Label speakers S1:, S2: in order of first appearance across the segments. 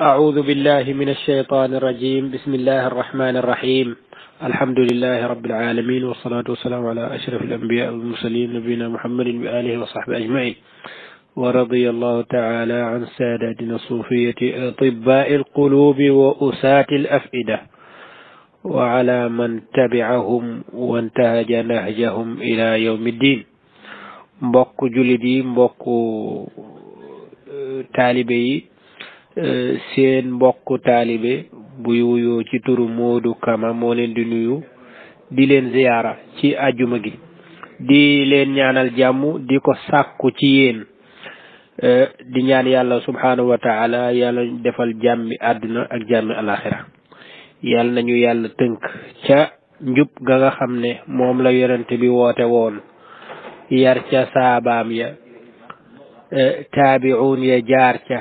S1: أعوذ بالله من الشيطان الرجيم. بسم الله الرحمن الرحيم. الحمد لله رب العالمين، والصلاة والسلام على أشرف الأنبياء والمرسلين نبينا محمد وآله وصحبه أجمعين. ورضي الله تعالى عن ساداتنا الصوفية أطباء القلوب وأساة الأفئدة، وعلى من تبعهم وانتهج نهجهم إلى يوم الدين. mbokk jullit yi, mbokk taalibe yi, seen mbokk taalibe buy wuyoo ci turu Modou Kama moo leen di nuyu, di leen ziyaara ci àjjuma gi, di leen ñaanal jàmm, di ko sàkku ci yéen, di ñaan yàlla subhaanahu wa taala yàlla defal jàmmi àdduna ak jàmmi alaxira. yàlla nañu yàlla tënk ca njub ga nga xam ne moom la yonente bi woote woon, yar ca saabaam ya, taabi'uun ya jaar ca,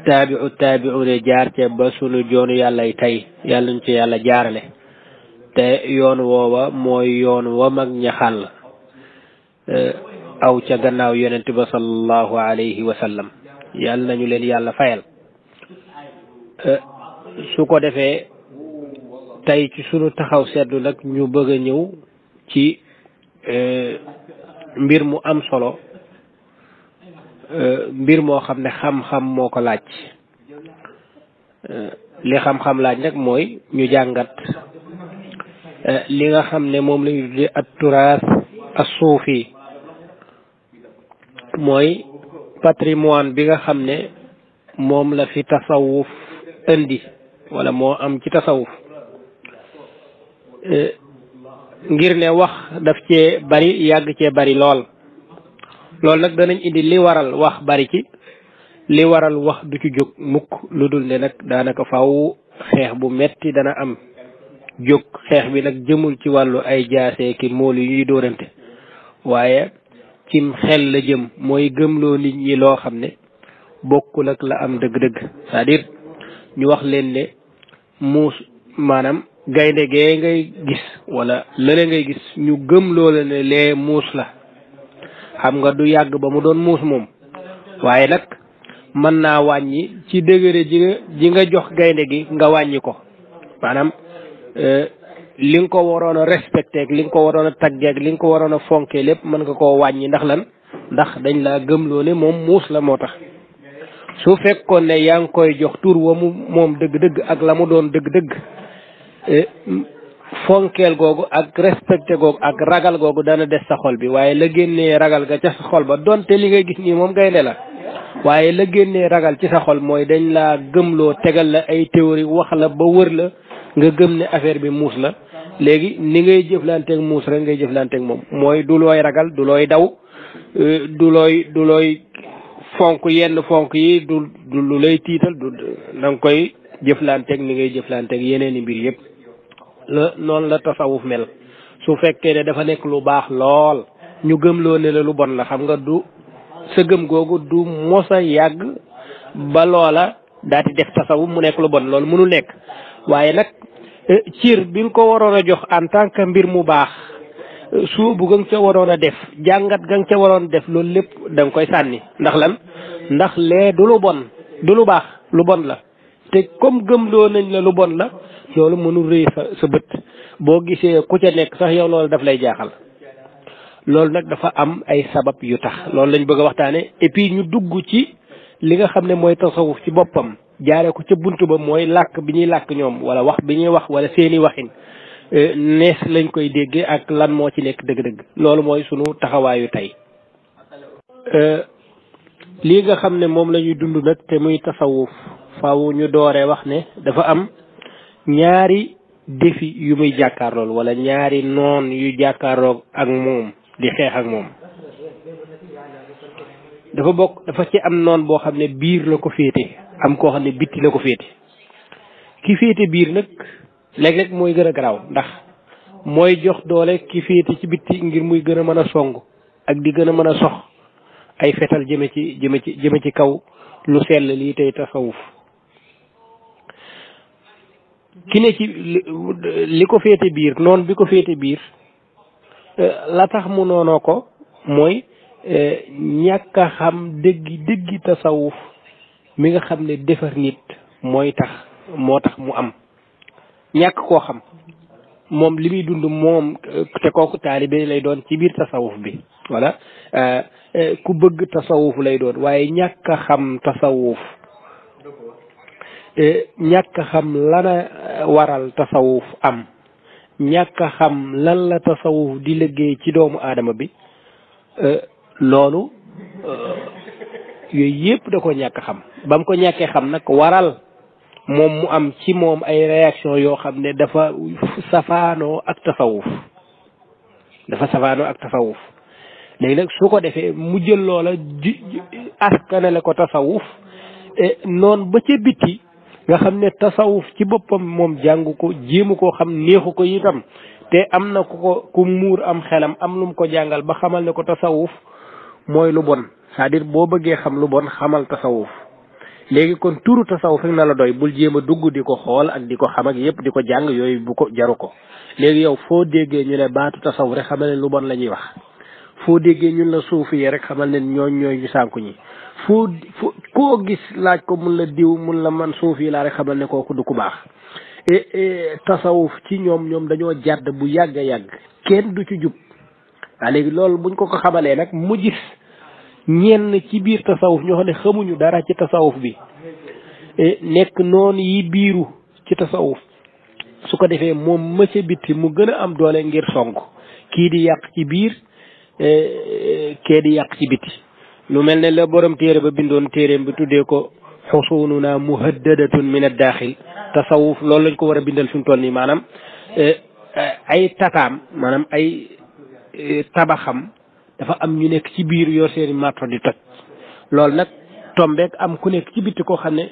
S1: taabi'uun ya jaar ca ba sunu joonu yàllay tey yàlla ñu ci yàlla jaarale. te yoon woowa mooy yoon wa mag ña xàll aw ca gannaaw yonent ba sallallahu alayhi wa sallam. yàlla nañu leen yàlla fayal. su ko defee tey ci sunu taxaw seetlu nag ñu bëgg a ñëw ci mbir mu am solo, mbir moo xam ne xam-xam moo ko laaj. li xam-xam laaj nag mooy ñu jàngat li nga xam ne moom la ñu tuddee at-turaas as-suufi, mooy patrimoine bi nga xam ne moom la fi tasawuf indi wala moo am ci tasawuf. ngir ne wax daf cee bari, yàgg cee bari lool. loolu nag danañ indi li waral wax bari ci, li waral wax du ci jóg mukk, lu dul ne nag daanaka faw xeex bu metti dana am jóg. xeex bi nag jëmul ci wàllu ay jaasee ki mool yu ñuy dóorante, waaye cim xel la jëm, mooy gëmloo nit ñi loo xam ne bokkul ak la am dëgg-dëgg. c'est-à-dire ñu wax leen ne muus, maanaam gaynde gee ngay gis wala lële ngay gis, ñu gëm loola ne lee muus la. xam nga du yàgg ba mu doon muus moom, waaye nag mën naa wàññi ci degré ji nga jox gaynde gi, nga wàññi ko. maanaam li nga ko waroon a respecté ak li nga ko waroon a taggee ak li nga ko waroon a fonkee lépp mën nga koo wàññi. ndax lan? ndax dañ laa gëmloo ne moom muus la, moo tax. su fekkoon ne yaa ngi koy jox tur wa mu moom dëgg-dëgg ak la mu doon dëgg-dëgg, fonkeel googu ak respecté googu ak ragal googu dana des sa xol bi. waaye la génnee ragal ga ca sa xol ba, donte li ngay gis nii moom gaynde la, waaye la génnee ragal ci sa xol mooy dañ laa gëmloo, tegal la ay théorie, wax la ba wër la nga gëm ne affaire bi muus la. léegi ni ngay jëflanteeg muus rek ngay jëflanteeg moom, mooy du looy ragal, du looy daw, du looy fonk yenn fonk yi, du lu lay tiital, du da nga koy jëflanteeg ni ngay jëflanteeg yeneen i mbir yëpp. noonu la tasawuf mel. su fekkee ne dafa nekk lu baax lool, ñu gëmloo ne la lu bon la, xam nga du sa gëm googu du mosa yàgg ba loola daal di def tasawuf mu nekk lu bon. loolu mënul nekk. waaye nag cir bi nga ko waroon a jox en tant que mbir mu baax, suubu ga nga ca waroon a def, jàngat ga nga ca waroon def, loolu lépp da nga koy sànni. ndax lan? ndax lee du lu bon, du lu baax, lu bon la. te comme gëmloo nañ la lu bon la, loolu mënul rëy sa bët. boo gisee ku ca nekk sax yow loolu daf lay jaaxal. loolu nag dafa am ay sabab yu tax. loolu lañ bëgg a waxtaane. et puis ñu dugg ci li nga xam ne mooy tasawuf ci boppam, jaaree ko ca buntu ba, mooy làkk bi ñuy làkk ñoom, wala wax bi ñuy wax, wala seeni waxin, nees lañ koy déggee ak lan moo ci nekk dëgg-dëgg. loolu mooy sunu taxawaayu tey. lii nga xam ne moom la ñuy dund nag te muy tasawuf, faaw ñu dooree wax ne dafa am ñaari défi yu muy jàkkaarlool, wala ñaari noon yu jàkkaarloog ak moom, di xeex ak moom. dafa ci am noon boo xam ne biir la ko féete, am koo xam ne bitti la ko féete. ki féete biir nag léeg-léeg mooy gën a garaaw, ndax mooy jox doole ki féete ci bitti ngir muy gën a mën a song ak di gën a mën a sox ay fetal jëme ci kaw lu sell lii tey tasawuf. ki ne ci li ko féete biir, noon bi ko féete biir, la tax mu noonoo ko mooy ñàkk a xam dëggi tasawuf mi nga xam ne defar nit moo tax mu am ñàkk koo xam moom li muy dund moom te kooku taalibe lay doon ci biir tasawuf bi wala ku bëgg tasawuf lay doon waaye ñàkk a xam tasawuf ñàkk a xam lana waral tasawuf am ñàkk a xam lan la tasawuf di liggéey ci doomu aadama bi loolu yooyu yëpp da ko ñàkk a xam ba mu ko ñàkkee xam nag waral moom mu am ci moom ay réaction yoo xam ne dafa safaanoo ak tasawuf léegi nag su ko defee mu jël loola askanale ko tasawuf noonu ba ca bitti nga xam ne tasawuf ci boppam moom jàng ko jéemu koo xam neexu ko itam te am na ku muur am xelam am lu mu ko jàngal ba xamal ne ko tasawuf mooy lu bon c'est-à-dire boo bëggee xam lu bon xamal tasawuf léegi kon turu tasawuf rek na la doy bul jéem a dugg di ko xool ak di ko xam ak yëpp di ko jàng yooyu bu ko jaru ko léegi yow foo déggee ñu ne baatu tasawuf rek xamal ne lu bon la ñuy wax foo déggee ñun la suufi rek xamal ne ñooy ñu sànku ñi foo koo gis laaj ko mun la diw mun la man suufi laa rek xamal ne kooku du ku baax tasawuf ci ñoom dañoo jàdd bu yàgg a yàgg kenn du ci jub waa léegi loolu buñ ko xamalee nag mu gis ñenn ci biir tasawuf ñoo xam ne xamuñu dara ci tasawuf bi nekk noonu yi biiru ci tasawuf su ko defee moom mëcca bitti mu gën a am doole ngir song kii di yàq ci biir kee di yàq ci bitti lu mel ne la borom téere ba bindoon téereem bi tuddee ko xusununa muhaddadatun min ad-daaxil tasawuf loolu lañ ko war a bindal fi mu toll nii maanaam ay tataam maanaam ay tabaxam dafa am ñu nekk ci biir yor seeni matro di toj loolu nag tombeek am ku nekk ci bitti koo xam ne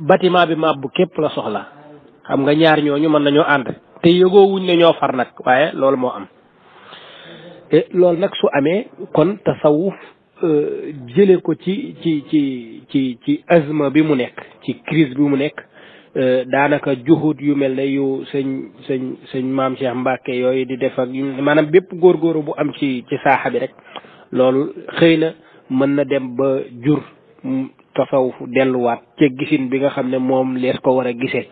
S1: bâtiment bi mabbu képp la soxla xam nga ñaar ñooñu mën nañoo ànd te yëgoo wuñ ne ñoo far nag waaye loolu moo am loolu nag su amee kon tasawuf jële ko ci azma bi mu nekk ci crise bi mu nekk daanaka juhud yu mel ne yu sëñ maam Cheikh Mbacke yooyu di def ak maanaam bépp góorgóoru bu am ci saaxa bi rek loolu xëy na mën na dem ba jur tasawuf delluwaat ca gisin bi nga xam ne moom lees ko war a gisee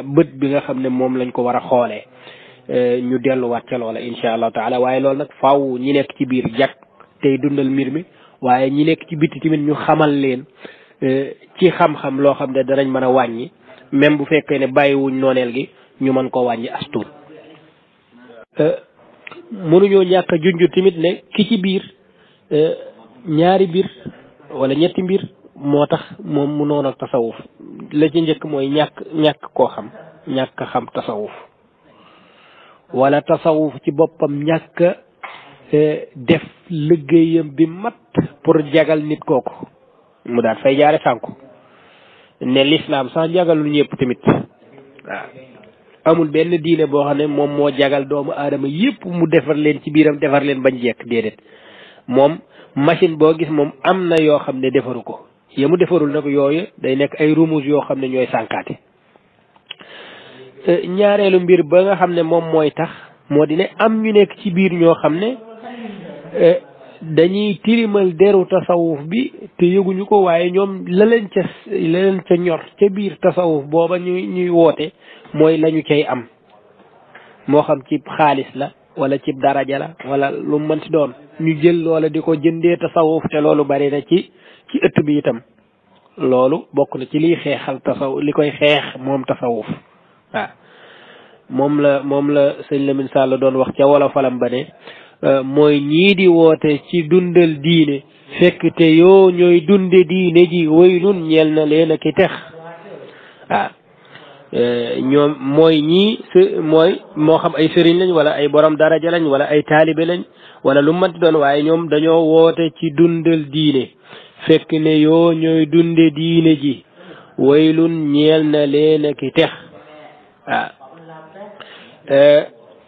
S1: bët bi nga xam ne moom lañ ko war a xoolee ñu delluwaat ca loola incha allahu taala waaye loolu nag faaw ñi nekk ci biir jàkk tey dundal mbir mi waaye ñi nekk ci bitti tamit ñu xamal leen ci xam-xam loo xam ne danañ mën a wàññi même bu fekkee ne bàyyiwuñ nooneel gi ñu mën koo wàññi astuut mënuñoo ñàkk a junj tamit ne ki ci biir ñaari mbir wala ñetti mbir moo tax moom mu noonu ak tasawuf la ci njëkk mooy ñàkk koo xam ñàkk xam tasawuf wala tasawuf ci boppam ñàkk def liggéeyam bi mat pour jagal nit kooku mu daal fay jaare sànku ne l'islam sax jagalul ñëpp tamit waaw amul benn diine boo xam ne moom moo jagal doomu aadama yëpp mu defar leen ci biiram defar leen bañ jekk déedéet moom machine boo gis moom am na yoo xam ne defaru ko ya mu defarul nag yooyu day nekk ay rumus yoo xam ne ñooy sànkaate ñaareelu mbir ba nga xam ne moom mooy tax moo di ne am ñu nekk ci biir ñoo xam ne dañuy tilimal deru tasawuf bi te yëguñu ko waaye ñoom la leen ca ñor ca biir tasawuf booba ñuy woote mooy lañu cay am moo xam ci xaalis la wala ci daraja la wala lu mën ci doon ñu jël loola di ko jëndee tasawuf te loolu bari na ci ëtt bi itam loolu bokk na ci liy xeexal tasawuf li koy xeex moom tasawuf waaw moom la sëñ Lamine Sall doon wax ca wala falam ba ne mooy ñii di woote ci dundal diine fekk te yoo ñooy dunde diine ji waylun ñeel na leen a ki tex waaw ñoom mooy ñii mooy moo xam ay sëriñ lañ wala ay borom daraja lañ wala ay taalibe lañ wala lu mënti doon waaye ñoom dañoo woote ci dundal diine fekk ne yoo ñooy dunde diine ji waylun ñeel na leen a ki tex waaw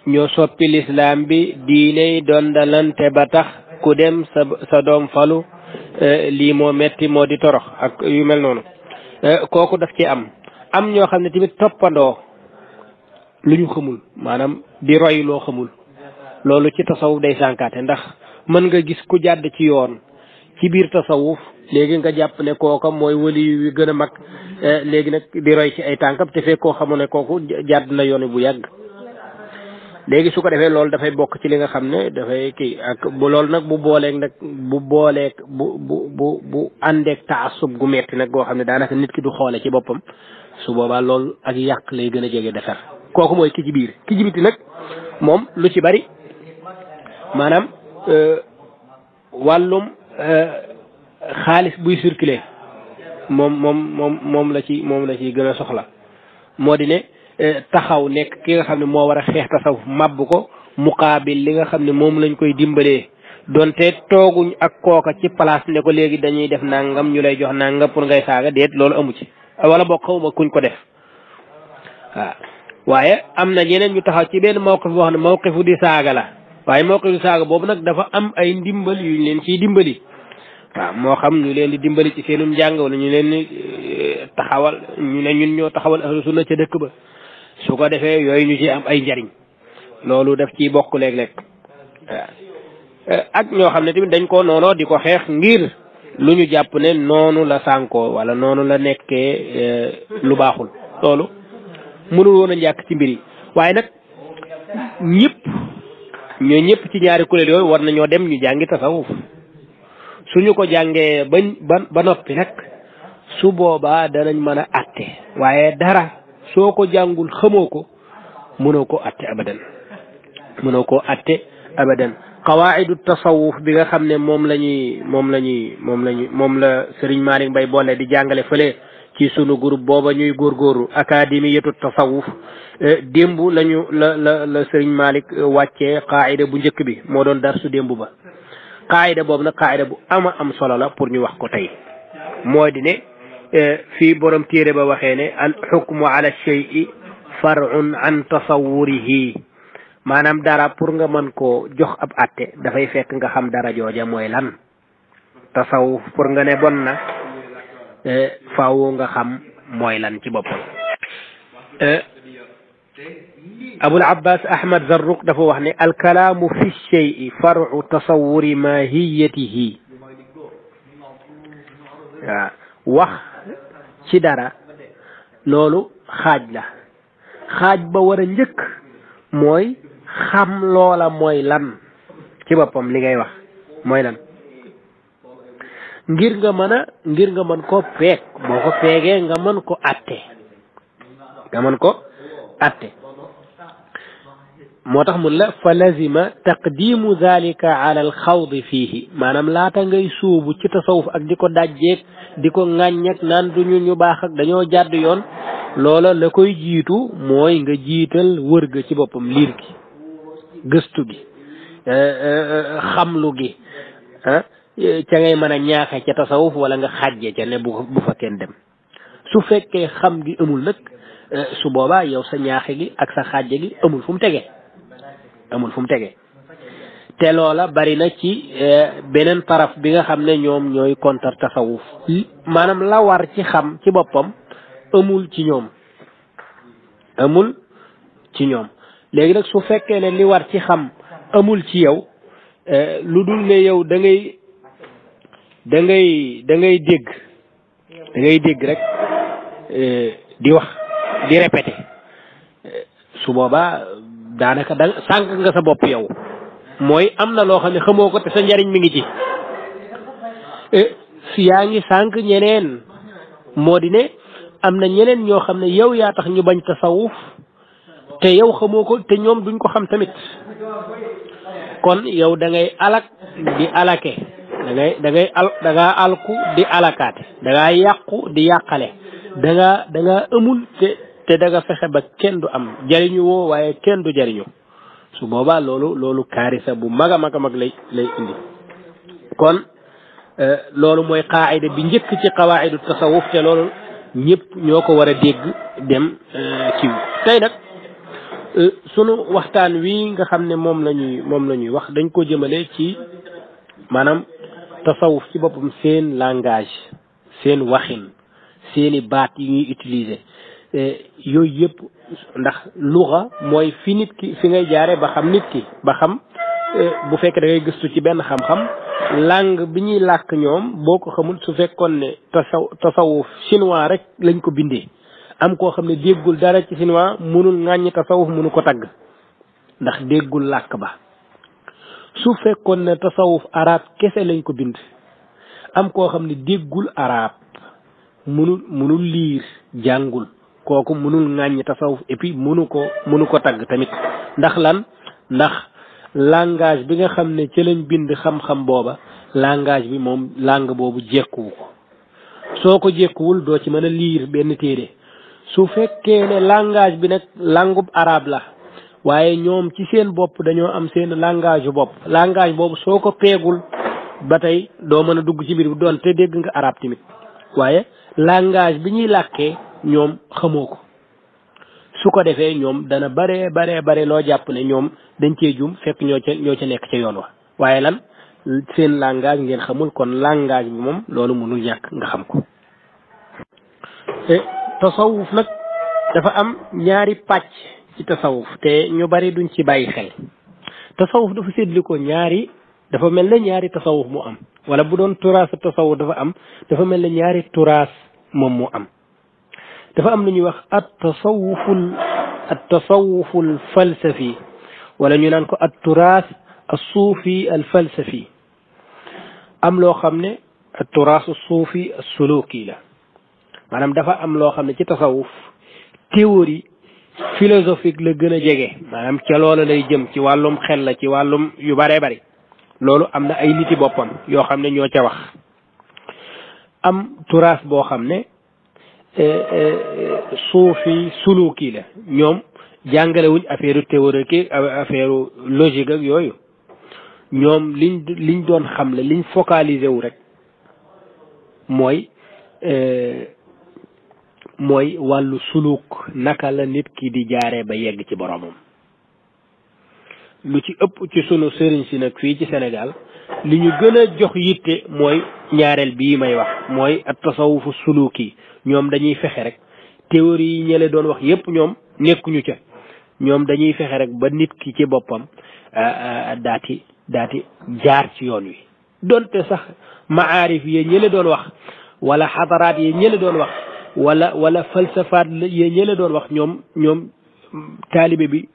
S1: ñoo soppi lislaam bi diiney dondalante ba tax ku dem sa doom falu lii moo metti moo di torox ak yu mel noonu kooku daf ci am ñoo xam ne tamit toppandoo lu ñu xamul maanaam di roy loo xamul loolu ci tasawuf day sànkaate ndax mën nga gis ku jàdd ci yoon ci biir tasawuf léegi nga jàpp ne kooka mooy wali wi gën a mag léegi nag di roy ci ay tànkam te fekk koo xamu ne kooku jàdd na yoon bu yàgg léegi su ko defee loolu dafay bokk ci li nga xam ne dafay kii ak bu loolu nag bu àndeek taasub gu metti nag goo xam ne daanaka nit ki du xoole ci boppam su boobaa loolu ak yàq lay gën a jege defar kooku mooy ki ci biir ki ci biti nag moom lu ci bari maanaam wàllum xaalis buy circuler moom la ci gën a soxla moo di ne taxaw nekk ki nga xam ne moo war a xeex tasawuf màbb ko muqaabil li nga xam ne moom lañ koy dimbalee donte tooguñ ak kooka ci place ne ko léegi dañuy def nangam ñu lay jox nangam pour ngay saaga déet loolu amu ci wala boo xawma kuñ ko def waaw waaye am na ñeneen ñu taxaw ci benn mawqif boo xam ne mawqifu di saaga la waaye mawqifu di saaga boobu nag dafa am ay ndimbal yuñ leen ciy dimbali waaw moo xam ñu leen di dimbali ci seenum njàng wala ñu leen taxawal ñu ne ñun ñoo taxawal ahlu sunna ca dëkk ba su ko defee yooyu ñu ci am ay njariñ loolu daf ciy bokk léeg-léeg waaw ak ñoo xam ne tamit dañ ko noonoo di ko xeex ngir lu ñu jàpp ne noonu la sànkoo wala noonu la nekkee lu baaxul loolu mënul woon a njàkk ci mbir yi waaye nag ñëpp ci ñaari kuréel yooyu war nañoo dem ñu jàngi tasawuf suñu ko jàngee ba noppi nag su boobaa danañ mën a atte waaye dara soo ko jàngul xamoo ko mënoo koo atte abadan qawaidu tasawuf bi nga xam ne moom la Serigne Malick Mbaye boole di jàngale fële ci sunu groupe booba ñuy góorgóorlu académiyatu tasawuf démb la Serigne Malick wàccee qaida bu njëkk bi moo doon darsu démb ba qaida boobu nag qaida bu am solo la pour ñu wax ko tey moo di ne fii borom téere ba waxee ne al xukmu ala shay'i far'un an tasawurihi maanaam dara pour nga mën koo jox ab atte dafay fekk nga xam dara jooja mooy lan tasawuf pour nga ne bon na faaw nga xam mooy lan ci boppam abul abbas ahmad zarruq dafa wax ne alkalaamu fi shay'i far'u tasawuri mahiyatihi waaw wax ci dara loolu xaaj ba war a njëkk mooy xam loola mooy lan ci boppam li ngay wax mooy lan ngir nga mën ko peeg boo ko peegee nga mën ko atte moo tax mun la fa lazima taqdimu zalika ala al xawdi fiihi maanaam laata ngay suubu ci tasawuf ak di ko dajjeeg di ko ŋàññak naan du ñu baax ak dañoo jàdd yoon loola la koy jiitu mooy nga jiital wër ga ci boppam liir gi gëstu gi xamlu gi ca ngay mën a ñaaxe ca tasawuf wala nga xàjje ca ne bu fa kenn dem su fekkee xam gi amul nag su boobaa yow sa ñaaxe gi ak sa xàjje gi amul fu mu tege te loola bari na ci beneen taraf bi nga xam ne ñoom ñooy contre tasawuf maanaam la war ci xam ci boppam amul ci ñoom léegi nag su fekkee ne li war ci xam amul ci yow lu dul ne yow da ngay dégg rek di wax di répété su boobaa daanaka sànq nga sa bopp yow mooy am na loo xam ne xamoo ko te sa njariñ mi ngi ci yaa ngi sànq ñeneen moo di ne am na ñeneen ñoo xam ne yow yaa tax ñu bañ tasawuf te yow xamoo ko te ñoom duñ ko xam tamit kon yow da ngay alak di alake da ngaa alku di alakaate da ngaa yàqu di yàqale da nga amul te da nga fexe ba kenn du am jariñu woo waaye kenn du jariñu su boobaa loolu kaarisa bu mag a mag lay indi kon loolu mooy qaayida bi njëkk ci qawaidu tasawuf te loolu ñëpp ñoo ko war a dégg dem kiw tey nag sunu waxtaan wi nga xam ne moom la ñuy wax dañ ko jëmale ci maanaam tasawuf ci boppam seen langage seen waxin seeni baat yi ñuy utiliser yooyu yëpp ndax luxa mooy fi ngay jaare ba xam nit ki ba xam bu fekkee da ngay gëstu ci benn xam-xam langue bi ñuy làkk ñoom boo ko xamul su fekkoon ne tasawuf chinois rek lañ ko bindee am koo xam ne déggul dara ci chinois mënul ŋàññi tasawuf mënu ko tagg ndax déggul làkk ba su fekkoon ne tasawuf arab kese lañ ko bind am koo xam ne déggul arab mënul liir jàngul kooku mënul ŋàññi tasawuf et puis mënu ko tagg tamit ndax lan ndax langage bi nga xam ne ci lañ bind xam-xam booba langage bi moom langue boobu jekkuwu ko soo ko jekkuwul doo ci mën a liir benn téere su fekkee ne langage bi nag langub arab la waaye ñoom ci seen bopp dañoo am seen langage yu bopp langage boobu soo ko peegul ba tey doo mën a dugg ci biir bi doon te dégg nga arab tamit waaye langage bi ñuy làkkee ñoom xamoo ko su ko defee ñoom dana bare loo jàpp ne ñoom dañ cee jum fekk ñoo ca nekk ca yoon wa waaye lan seen langage ngeen xamul kon langage bi moom loolu mënul ñàkk nga xam ko tasawuf nag dafa am ñaari pàcc ci tasawuf te ñu bari duñ ci bàyyi xel tasawuf dafa séddli ko dafa mel ne ñaari tasawuf mu am wala bu doon turaas tasawuf dafa mel ne ñaari turaas moom mu am dafa am lu ñuy wax at tasawuful falsafi wala ñu naan ko at turaas as suufi al falsafi am loo xam ne at turaas as suufi as suluki la maanaam dafa am loo xam ne ci tasawuf théorie philosophique la gën a jege maanaam ca loola lay jëm ci wàllum xel la ci wàllum yu baree bari loolu am na ay niti boppam yoo xam ne ñoo ca wax am turaas boo xam ne suufi suluki la ñoom jàngalewuñ affaire théorique affaire logique ak yooyu ñoom liñ doon xam le liñ focalisé wu rek mooy wàllu suluk naka la nit ki di jaaree ba yegg ci boromam lu ci ëpp ci sunu sëriñ si nag fii ci Sénégal li ñu gën a jox yitte mooy ñaareel bii may wax mooy at tasawufu suluki ñoom dañuy fexe rek théorie yi ñële doon wax yépp ñoom nekkuñu ca ñoom dañuy fexe rek ba nit ki ci boppam daati jaar ci yoon wi donte sax maarif yi ñële doon wax wala xadaraat yi ñële doon wax wala falsafaat yi ñële doon wax ñoom taalibe bi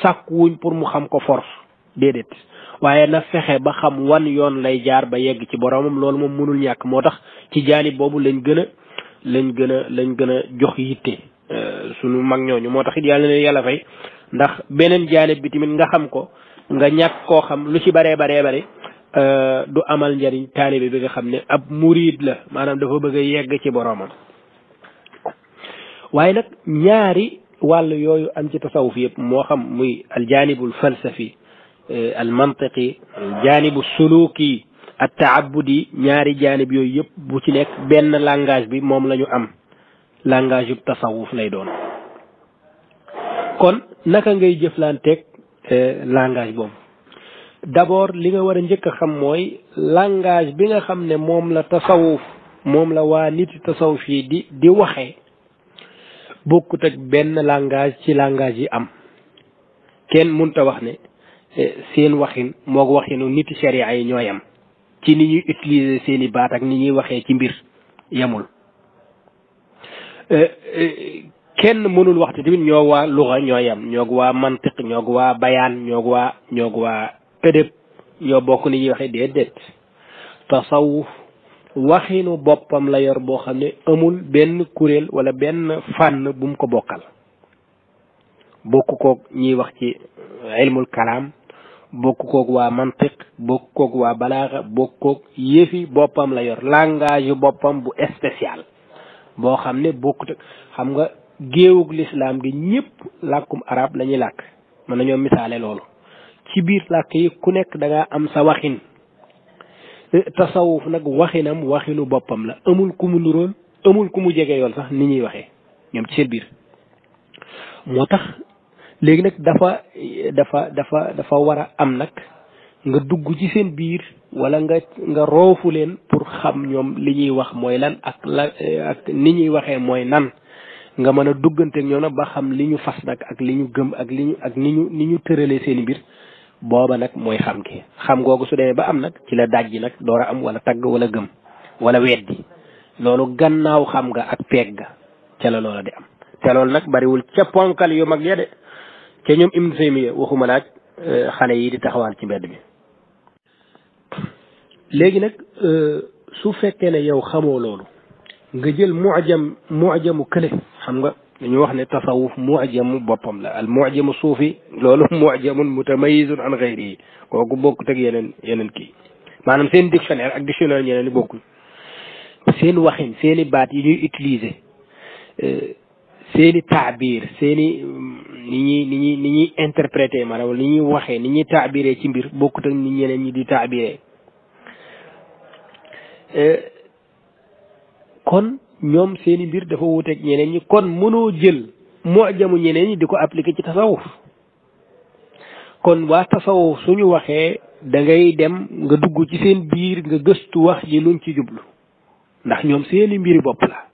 S1: sàkkuwuñ pour mu xam ko force déedéet waaye na fexe ba xam wan yoon lay jaar ba yegg ci boromam loolu moom mënul ñàkk moo tax ci jaanib boobu lañ gën a jox yitte sunu mag ñooñu moo tax it yàlla ne yàlla fay ndax beneen jaanib bi tamit nga xam ko nga ñàkk koo xam lu ci bare du amal njariñ taalibe bi nga xam ne ab murid la maanaam dafa bëgg a yegg ci boromam waaye nag ñaari wàll yooyu am ci tasawuf yëpp moo xam muy aljanibul falsafi al mantiqi aljanibu suluki at taabudi ñaari janib yooyu yëpp bu ci nekk benn langage bi moom la ñu am langage yu tasawuf lay doon kon naka ngay jëflanteeg langage boobu d'abord li nga war a njëkk a xam mooy langage bi nga xam ne moom la tasawuf moom la waa nit tasawuf yi di waxee bokkut ak benn langage ci langage yi am kenn mënta wax ne seen waxin moog waxinu niti sharia yi ñooy am ci ni ñuy utiliser seeni baat ak ni ñuy waxee ci mbir yamul kenn mënul waxte tamit ñoo waa luxa ñooy am ñoog waa mantiq ñoog waa bayaan ñoog waa ëdëb ñoo bokk ni ñuy waxee déedéet tasawuf waxinu boppam la yor boo xam ne amul benn kuréel wala benn fànn bu mu ko bokkal bokk koog ñiy wax ci ilmul kalaam bokk koog waa mantiq bokk koog waa balaaxa bokk koog yëfi boppam la yor langage yu boppam bu spécial boo xam ne bokkut xam nga géewug lislaam gi ñëpp làkkum arab la ñuy làkk mën nañoo misaale loolu ci biir làkk yi ku nekk da ngaa am sa waxin tasawuf nag waxinam waxinu boppam la amul ku mu nuróol amul ku mu jege yoon sax ni ñuy waxee ñoom ci seen biir moo tax léegi nag dafa war a am nag nga dugg ci seen biir wala nga roofu leen pour xam ñoom li ñuy wax mooy lan ak ni ñuy waxee mooy nan nga mën a dugganteeg ñoom nag ba xam li ñu fas nag ak li ñu gëm ak ni ñu tëralee seen i mbir booba nag mooy xam gi xam googu su demee ba am nag ci la dajji nag door a am wala tagg wala gëm wala weddi loolu gannaaw xam nga ak peeg ga ca la loola di am te loolu nag bariwul ca ponkal yu mag ya de ca ñoom Ibnu Taymiya waxuma laaj xale yi di taxawaan ci mbedd mi léegi nag su fekkee ne yow xamoo loolu nga jël mujamu kële xam nga dañu wax ne tasawuf mujamu boppam la al mujamu suufi loolu mujamun mutamayizun an xayrihi kooku bokkut ak yeneen kii maanaam seen dictionnaire ak dictionnaire ñeneen ni bokkul seen waxin seeni baat yi ñuy utiliser seeni taabir seeni ni ñuy interpréter maanaam ni ñuy waxee ni ñuy taabiree ci mbir bokkut ak ni ñeneen ñi di taabiree kon ñoom seeni mbir dafa wuteeg ñeneen ñi kon mënoo jël mujamu ñeneen ñi di ko appliquer ci tasawuf kon waa tasawuf suñu waxee da ngay dem nga dugg ci seen biir nga gëstu wax ji luñ ci jublu ndax ñoom seeni mbiri bopp la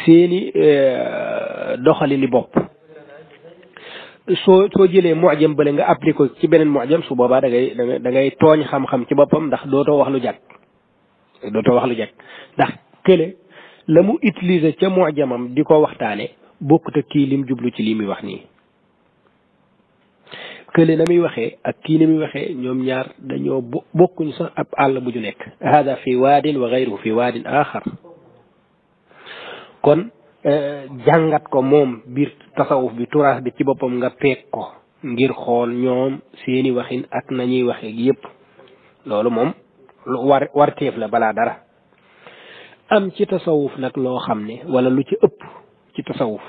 S1: seeni doxalini bopp soo jëlee mujam bële nga appliquer ko ci beneen mujam su boobaa da ngay tooñ xam-xam ci boppam ndax dootoo wax lu jag ndax kële la mu utiliser ca mujamam di ko waxtaane bokkut ak kii lim jublu ci lii muy wax nii kële na muy waxee ak kii na muy waxee ñoom ñaar dañoo bokkuñ sax ab àll bu ñu nekk hada fi waadin wa gayruhu fi waadin axar kon jàngat ko moom biir tasawuf bi turaas bi ci boppam nga peeg ko ngir xool ñoom seeni waxin ak nañuy waxee yépp loolu moom lu war teef la balaa dara am ci tasawuf nag loo xam ne wala lu ci ëpp ci tasawuf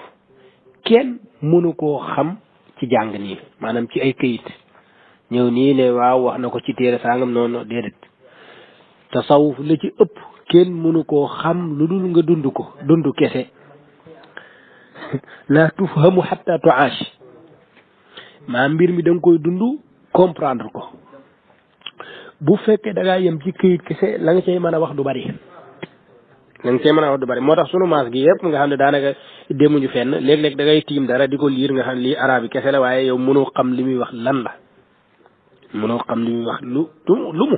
S1: kenn mënu koo xam ci jàng nii maanaam ci ay këyit ñëw nii ne waaw wax na ko ci téere sangam noonu déedéet tasawuf la ci ëpp kenn mënu koo xam lu dul nga dund ko dund kese la tufhamu hatta tuash maa mbir mi da nga koy dund comprendre ko bu fekkee da ngaa yem ci këyit kese la nga cay mën a wax du bari moo tax sunu maas gi yëpp nga xam ne daanaka demuñu fenn léeg-léeg da ngay tiim dara di ko liir nga xam ne lii arab yi kese la waaye yow mënoo xam li muy wax lan la mënoo xam li muy wax lu mu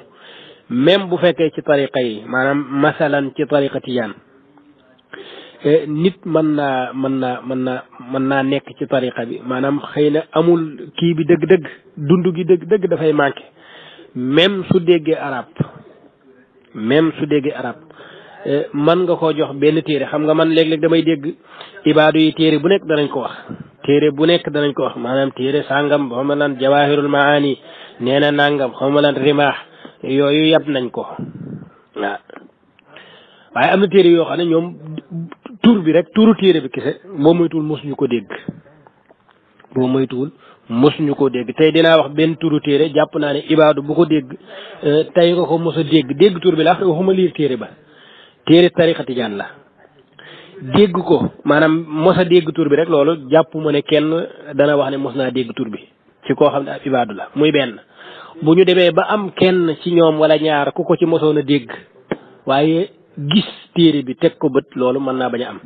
S1: même bu fekkee ci tariqa yi maanaam masalan ci tariqa tijaan nit mën naa nekk ci tariqa bi maanaam xëy na amul kii bi dëgg-dëgg dund gi dëgg-dëgg dafay manqué même su déggee arab man nga koo jox benn téere xam nga man léeg-léeg damay dégg ibaadu yi téere bu nekk danañ ko wax maanaam téere sàngam xaw ma lan jawahirul maani nee na nangam xaw ma lan rimaax yooyu yab nañ ko waaw waaye am na téere yoo xam ne ñoom tur bi rek turu téere bi kese boo moytuwul mosuñu ko dégg tey dinaa wax benn turu téere jàpp naa ne ibaadu bu ko dégg tey nga ko mos a dégg tur bi la waxuma liir téere ba téere tariqa tijaan la dégg ko maanaam mos a dégg tur bi rek loolu jàpp ma ne kenn dana wax ne mos naa dégg tur bi ci koo xam ne ab ibaadu la muy benn bu ñu demee ba am kenn ci ñoom wala ñaar ku ko ci mosoon a dégg waaye gis téere bi teg ko bët loolu mën naa bañ a am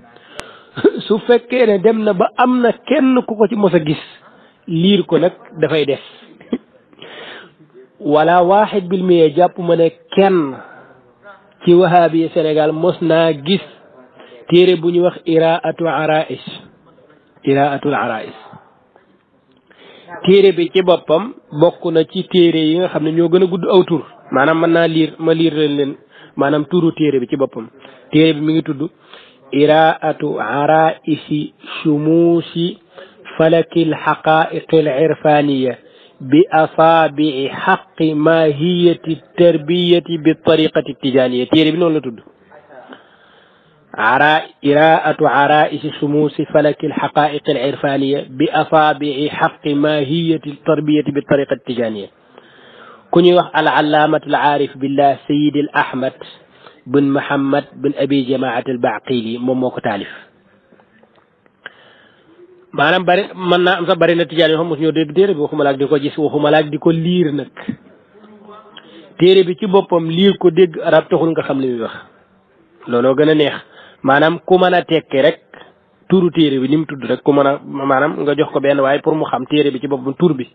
S1: su fekkee ne dem na ba am na kenn ku ko ci mos a gis liir ko nag dafay des wala waaxid bil miya jàpp ma ne kenn ci wahabi Sénégal mos naa gis téere bu ñu wax iraatul arais téere bi ci boppam bokk na ci téere yi nga xam ne ñoo gën a gudd aw tur maanaam mën naa ma liir leen maanaam turu téere bi ci boppam téere bi mi ngi tudd iraatu araisi shumuusi falakil xaqaiqil irfaniya bi asaabii xaqi mahiyati tarbiyati bi tariqati tijaniya téere bi noonu la tudd iraatu araisi shumuusi falakil xaqaiqil irfaniya bi asaabii xaqi mahiyati tarbiyati bi tariqati tijaniya ku ñuy wax al allaamatu al aarif billah sayid al ahmad bin Muhammad bin abi jamaat al baqili moom moo ko taalif maanaam bari mën naa am sax bari na tijaan yoo xam mosu ñoo dégg téere bi waxuma laak di ko gis waxuma laak di ko liir nag téere bi ci boppam liir ko dégg arab taxul nga xam li muy wax looloo gën a neex maanaam ku mën a tekki rek turu téere bi ni mu tudd rek ku mën a maanaam nga jox ko benn waaye pour mu xam téere bi ci boppam tur bi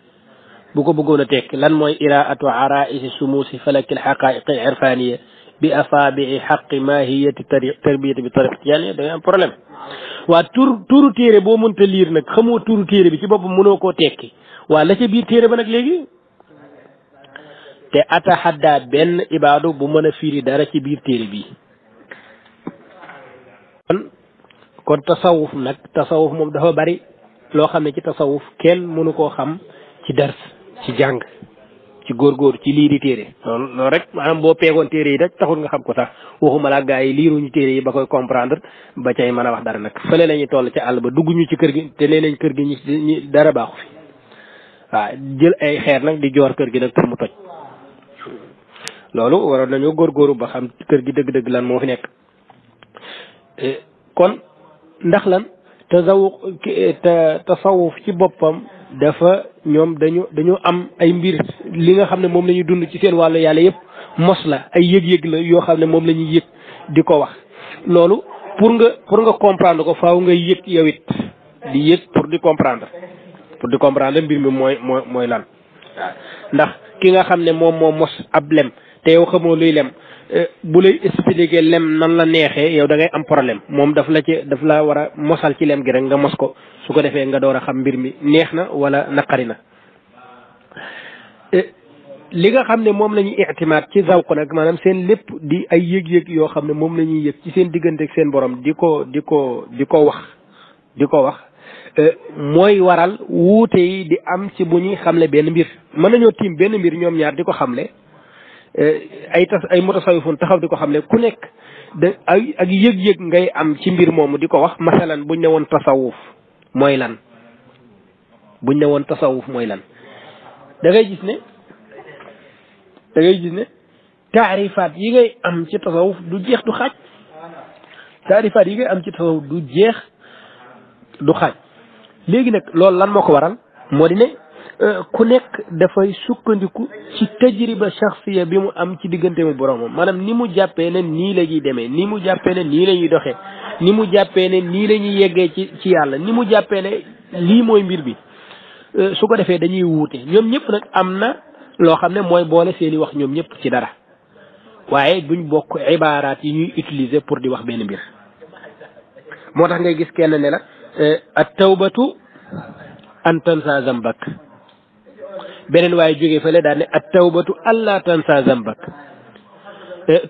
S1: bu ko bëggoon a tekki lan mooy iraatu araisi sumuusi falakil xaqaiqi irfaniya bi afaabii xaqi mahiyati tarbiyati bi tariq tijaani da ngay am problème. waa turu téere boo mënta liir nag xamoo turu téere bi ci boppam mënoo koo tekki waa la ca biir téere ba nag léegi te ataxaddaa benn ibaadu bu mën a firi dara ci biir téere bi. kon tasawuf nag tasawuf moom dafa bari loo xam ne ci tasawuf kenn mënu koo xam ci dars ci jàng ci góorgóor ci lii di téere loolu rek maanaam boo peegoon téere yi rek taxul nga xam ko sax waxuma la gaa yi liiruñu téere yi ba koy comprendre ba cay mën a wax dara nag fële la ñuy toll ca àll ba dugguñu ci kër gi te nee nañ kër gi ñi dara baaxu fi waaw jël ay xeer nag di joor kër gi nag pour mu toj loolu waroon nañoo góorgóoru ba xam kër gi dëgg-dëgg lan moo fi nekk. kon ndax lan tasawuf ci boppam dafa ñoom dañu am ay mbir li nga xam ne moom la ñuy dund ci seen wàllu yàlla yëpp mos la ay yëg-yëg la yoo xam ne moom la ñuy yëg di ko wax loolu pour nga comprendre ko faaw nga yëg yow it di yëg pour di comprendre mbir mi mooy lan waaw ndax ki nga xam ne moom moo mos ab lem te yow xamoo luy lem bu lay expliquer lem nan la neexee yow da ngay am problème moom daf la war a mosal ci lem gi rek nga mos ko su ko defee nga door a xam mbir mi neex na wala naqari na. li nga xam ne moom la ñuy ictimaad ci zawq nag maanaam seen lépp di ay yëg-yëg yoo xam ne moom la ñuy yëg ci seen diggante ak seen borom di ko wax mooy waral wuute yi di am ci bu ñuy xamle benn mbir mën nañoo tiim benn mbir ñoom ñaar di ko xamle. ay mutasawifun taxaw di ko xam ne ku nekk ak yëg-yëg ngay am ci mbir moomu di ko wax masalan buñ ne woon tasawuf mooy lan da ngay gis ne taarifaat yi ngay am ci tasawuf du jeex du xaaj léegi nag loolu lan moo ko waral moo di ne ku nekk dafay sukkandiku ci tajriba shaxsiya bi mu am ci diggante mu boromam maanaam ni mu jàppee ne nii la ñuy demee ni mu jàppee ne nii la ñuy doxee ni mu jàppee ne nii la ñuy yeggee ci yàlla ni mu jàppee ne lii mooy mbir bi su ko defee dañuy wuute ñoom ñëpp nag am na loo xam ne mooy boole seeni wax ñoom ñëpp ci dara waaye duñ bokk ibaaraat yi ñuy utiliser pour di wax benn mbir moo tax ngay gis kenn ne la at tawbatu an tansa zambak beneen waaye jógee fële daal ne at tawbatu alla tansa zambak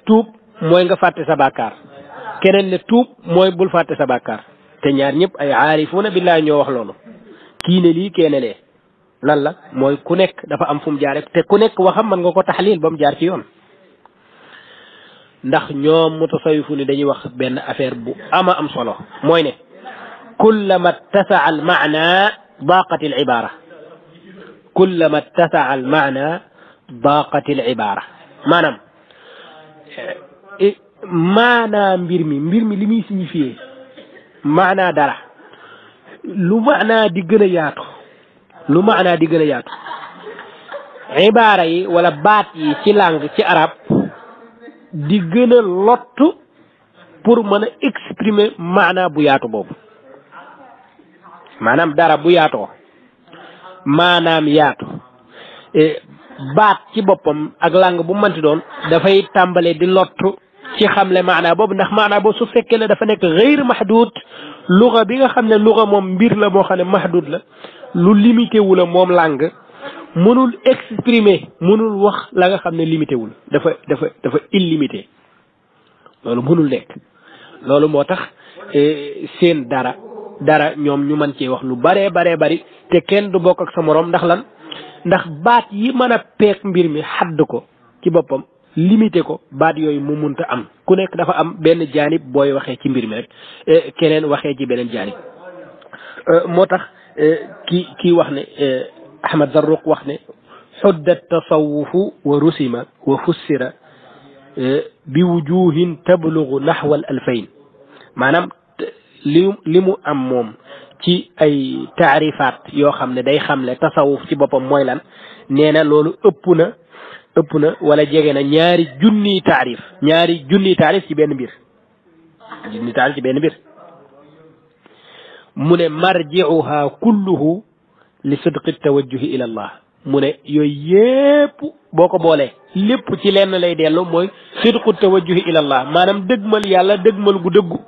S1: tuub mooy nga fàtte sa bàkkaar keneen ne tuub mooy bul fàtte sa bàkkaar te ñaar ñëpp ay aarifuuna billahi ñoo wax loolu kii ne lii kee ne lee lan la mooy ku nekk dafa am fu mu jaar te ku nekk waxam mën nga ko taxliil ba mu jaar ci yoon ndax ñoom mutasawifu ni dañuy wax benn affaire bu ama am solo mooy ne kullama ittasaa al maana daaqat al ibaara kullama ittasaa al maana daaqat al ibaara maanaa mbir mi li muy signifié maanaa dara lu maanaa di gën a yaatu ibaara yi wala baat yi ci langue ci arab di gën a lottu pour mën a exprimer maanaa bu yaatu boobu maanaam dara bu yaatoo maanaam yaatu baat ci boppam ak langue bu mënti doon dafay tàmbale di lottu ci xamle maanaa boobu ndax maanaa boobu su fekkee ne dafa nekk gayr mahdud luga bi nga xam ne luga moom mbir la moo xam ne mahdud la lu limité wu la moom langue mënul exprimer mënul wax la nga xam ne limité wul dafa illimité loolu mënul nekk loolu moo tax seen dara ñoom ñu mën cee wax lu baree bari te kenn du bokk ak sa morom ndax lan ndax baat yi mën a peek mbir mi xadd ko ci boppam limité ko baat yooyu mu munta am ku nekk dafa am benn jaanib booy waxee ci mbir mi rek keneen waxee ci beneen jaanib moo tax kii wax ne Ahmad Zarruq wax ne xudda tasawufu wa rusima wa fussira bi wujuhin tablugu naxwa al alfayn maanaam li mu am moom ci ay taarifaat yoo xam ne day xamle tasawuf ci boppam mooy lan nee na loolu ëpp na wala jege na ñaari junniy taarif ci benn mbir mu ne marji'uha kulluhu li sidqi tawajjuhi ila allah mu ne yooyu yépp boo ko boolee lépp ci lenn lay dellu mooy sidqu tawajjuhi ilallah maanaam dëgmal yàlla dëgmal gu dëggu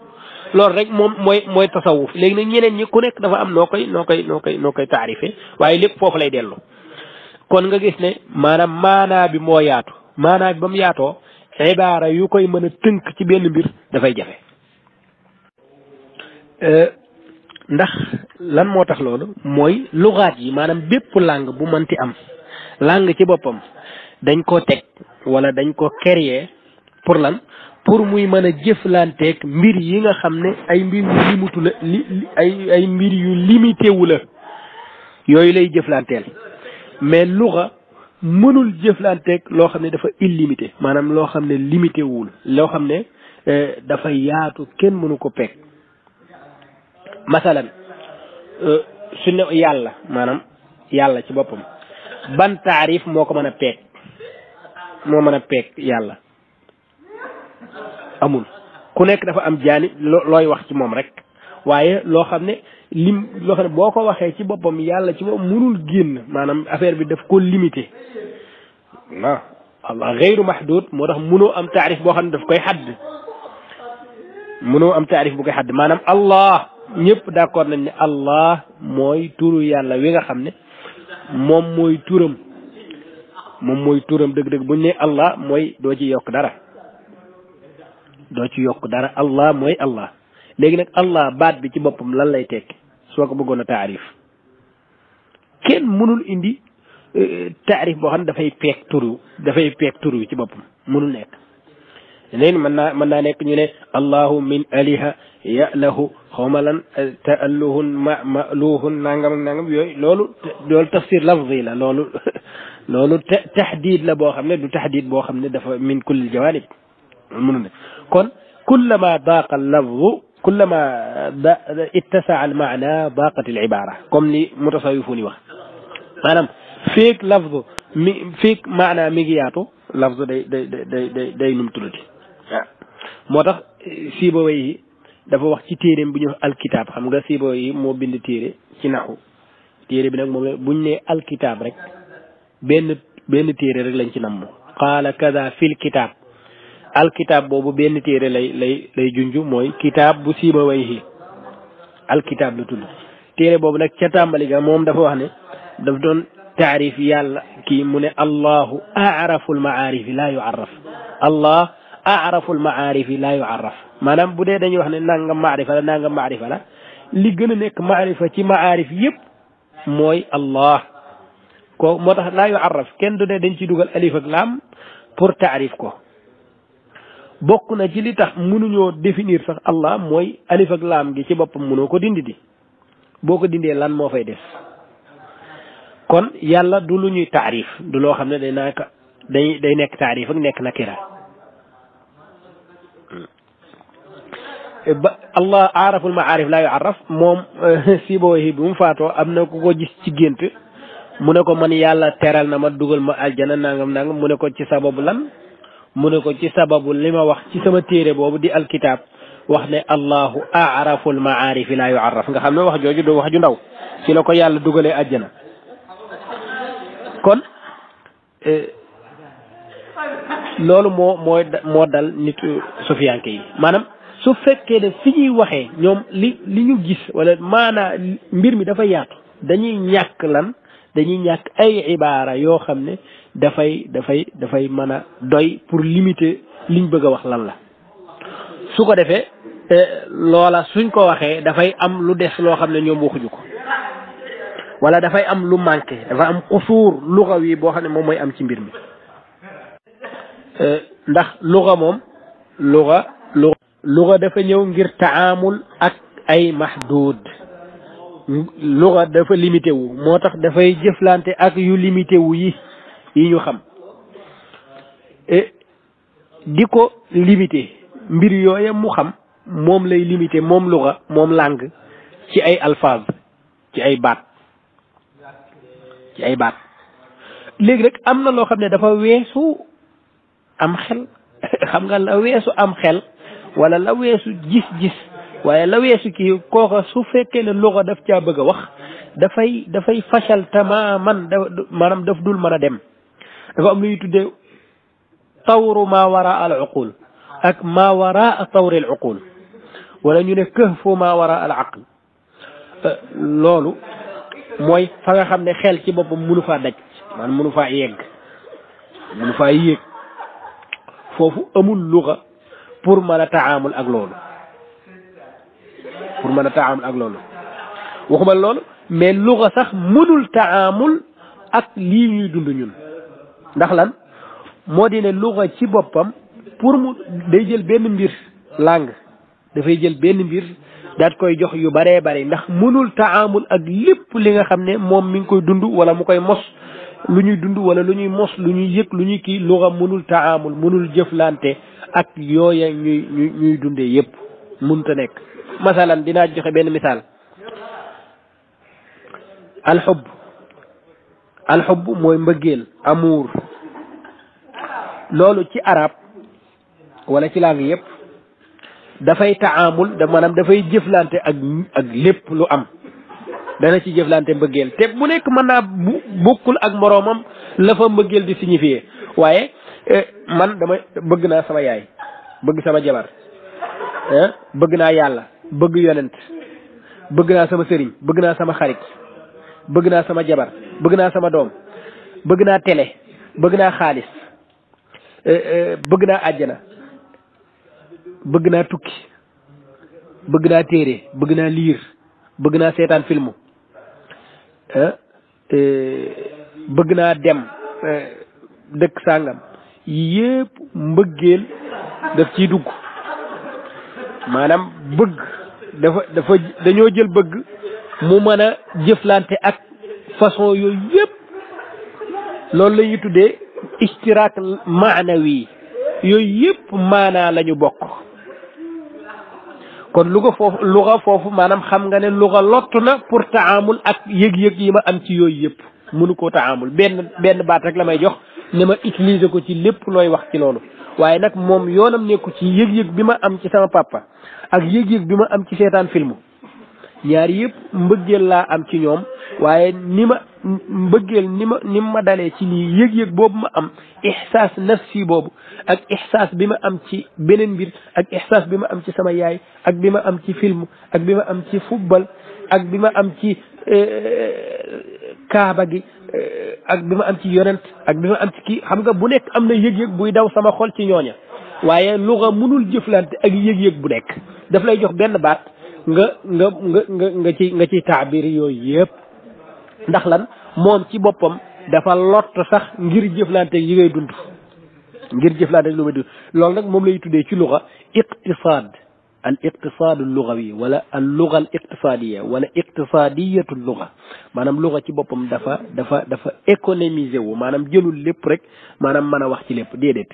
S1: loolu rek moom mooy tasawuf léegi nag ñeneen ñi ku nekk dafa am noo koy taarife waaye lépp foofu lay dellu kon nga gis ne maanaam maanaa bi moo yaatu maanaa bi ba mu yaatoo ibaara yu koy mën a tënk ci benn mbir dafay jafe ndax lan moo tax loolu mooy lugaat yi maanaam bépp langue bu mënti am langue ci boppam dañ ko teg wala dañ ko créer pour lan pour muy mën a jëflanteeg mbir yi nga xam ne ay mbir yu limutu la ay mbir yu limité wu la yooyu lay jëflanteel mais luga mënul jëflanteeg loo xam ne dafa illimité maanaam loo xam ne limité wul loo xam ne dafa yaatu kenn mënu ko peeg masalan su ne yàlla maanaam yàlla ci boppam ban taarif moo ko mën a peeg moo mën a peeg yàlla amul ku nekk dafa am jaani looy wax ci moom rek waaye loo xam ne loo xam ne boo ko waxee ci boppam yàlla ci boppam mënul génn maanaam affaire bi daf ko limité non allah gayru mahdud moo tax mënoo am taarif boo xam ne daf koy xadd mënoo am taarif bu koy xadd maanaam allah ñëpp d'accord nañ ne allah mooy turu yàlla wi nga xam ne moom mooy turam dëgg-dëgg buñ ne allah mooy doo ci yokk dara allah mooy allah léegi nag allah baat bi ci boppam lan lay tekki soo ko bëggoon a taarif kenn mënul indi taarif boo xam ne dafay peeg turu ci boppam mënul nekk léegi mën naa nekk ñu ne allahu min aliha yalahu xawma lan taalluhun maluhun nangam yooyu loolu tafsir lafzi la loolu taxdiid la boo xam ne du taxdiid boo xam ne dafa min kulli jawanib mënu ne kon kullama daaqa lafzu kullama ittasaa al maana daaqat al ibara comme ni mutasawifun yi wax maanaam feek lafzu feek maana mi ngi yaatu lafzu day num tuddati waaw moo tax Sibawayh dafa wax ci téeréem bu ñu wax alkitab xam nga Sibawayh moo bind téere ci naxu téere bi nag moom buñ ne alkitab rek benn téere rek lañ ci namm qaala kada fil kitab alkitab boobu benn téere lay junju mooy kitab bu Sibawayh alkitab la tudd téere boobu nag ca tàmbali ga moom dafa wax ne daf doon taarif yàlla kii mu ne allahu aaraful maarifi laa yuarraf allah aaraful maarifi laa yuarraf maanaam bu dee dañuy wax ne nangam maarifa la li gën a nekk maarifa ci maarif yëpp mooy allah ko moo tax laa yuarraf kenn du ne dañ ci dugal alif ak laam pour taarif ko bokk na ci li tax mënuñoo définir sax allah mooy alif ak laam gi ci boppam mënoo ko dindi boo ko dindee lan moo fay des kon yàlla du lu ñuy taarif du loo xam ne day nekk taarif ak nekk nakira ba allah aaraful maarif laa yuarraf moom Sibawayh bi mu faatoo am na ku ko gis ci gént mu ne ko man yàlla teral na ma dugal ma aljana nangam mu ne ko ci sababu lan mu ne ko ci sababu li ma wax ci sama téere boobu di alkitab wax ne allahu aaraful maarifi laa yuarraf nga xam ne wax jooju du wax ju ndaw ci la ko yàlla dugalee aljana kon loolu moo dal nit sufiyanke yi maanaam su fekkee ne fi ñuy waxee ñoom li ñu gis wala maanaa mbir mi dafa yaatu dañuy ñàkk ay ibaara yoo xam ne dafay mën a doy pour limiter liñ bëgg a wax lan la su ko defee loola suñ ko waxee dafay am lu des loo xam ne ñoom waxuñu ko wala dafay am lu manqué dafa am xusuur lugawi yi boo xam ne moom mooy am ci mbir mi ndax luga dafa ñëw ngir taamul ak ay mahdud luga dafa limité wu moo tax dafay jëflante ak yu limité wu yi ñu xam di ko limité mbir yooya mu xam moom lay limité moom luga moom langue ci ay alphaz ci ay baat léegi rek am na loo xam ne dafa weesu am xel xam nga la weesu am xel wala la weesu gis-gis waaye la weesu kii kooka su fekkee ne luga daf caa bëgg a wax dafay fashal tamaman maanaam daf dul mën a dem dafa am lu ñuy tuddee tawru ma wara al uqul ak ma wara tawri al uqul wala ñu ne kahfu ma wara al aql loolu mooy fa nga xam ne xel ci boppam mënu faa daj maanaam mënu faa yegg mënu faa yéeg foofu amul luga pour mën a taamul ak loolu pour mën a taamul ak loolu waxuma loolu mais luga sax mënul taamul ak lii ñuy dund ñun ndax lan moo di ne luga ci boppam pour mu day jël benn mbir langue dafay jël benn mbir daat koy jox yu baree bari ndax mënul taamul ak lépp li nga xam ne moom mi ngi koy dund wala mu koy mos lu ñuy dund wala lu ñuy mos lu ñuy yëg lu ñuy kii luga mënul taamul mënul jëflante ak yooya ñuy dundee yépp mënta nekk masalan dinaa joxe benn misaal alxubb mooy mbëggeel amour loolu ci arab wala ci langue yépp dafay taamul maanaam dafay jëflante ak lépp lu am dana ci jëflante mbëggeel te bu nekk mën naa bokkul ak moroomam la fa mbëggeel di signifier waaye man dama bëgg naa sama yaay bëgg sama jabar bëgg naa yàlla bëgg yonent bëgg naa sama sëriñ bëgg naa sama xarit bëgg naa sama jabar bëgg naa sama doom bëgg naa télé bëgg naa xaalis bëgg naa àjjana bëgg naa tukki bëgg naa téere bëgg naa liir bëgg naa seetaan filmu bëgg naa dem dëkk sàngam yépp mbëggeel daf ciy dugg maanaam bëgg dafa dañoo jël bëgg mu mën a jëflante ak façon yooyu yépp loolu la ñuy tuddee istiraak maanawi yooyu yépp maanaa la ñu bokk kon luga foofu maanaam xam nga ne luga lottu na pour taamul ak yëg-yëg yi ma am ci yooyu yëpp mënu koo taamul benn baat rek la may jox ne ma utiliser ko ci lépp looy wax ci loolu waaye nag moom yoonam nekku ci yëg-yëg bi ma am ci sama papa ak yëg-yëg bi ma am ci seetaan film ñaar yëpp mbëggeel laa am ci ñoom waaye ni ma dalee ci lii yëg-yëg boobu ma am ihsaas nafsi boobu ak ihsaas bi ma am ci beneen mbir ak ihsaas bi ma am ci sama yaay ak bi ma am ci film ak bi ma am ci football ak bi ma am ci kaaba gi ak bi ma am ci yonent ak bi ma am ci kii xam nga bu nekk am na yëg-yëg buy daw sama xol ci ñooña waaye luga mënul jëflante ak yëg-yëg bu nekk daf lay jox benn baat nga ci taabir yooyu yëpp ndax lan moom ci boppam dafa lott sax ngir jëflante yi ngay dund ngir jëflante lu may dund loolu nag moom lay tuddee ci luga iqtisaad al iqtisaadu lugawi wala al luga al iqtisaadiya wala iqtisaadiyatu luga maanaam luga ci boppam dafa économiser wu maanaam jëlul lépp rek maanaam mën a wax ci lépp déedéet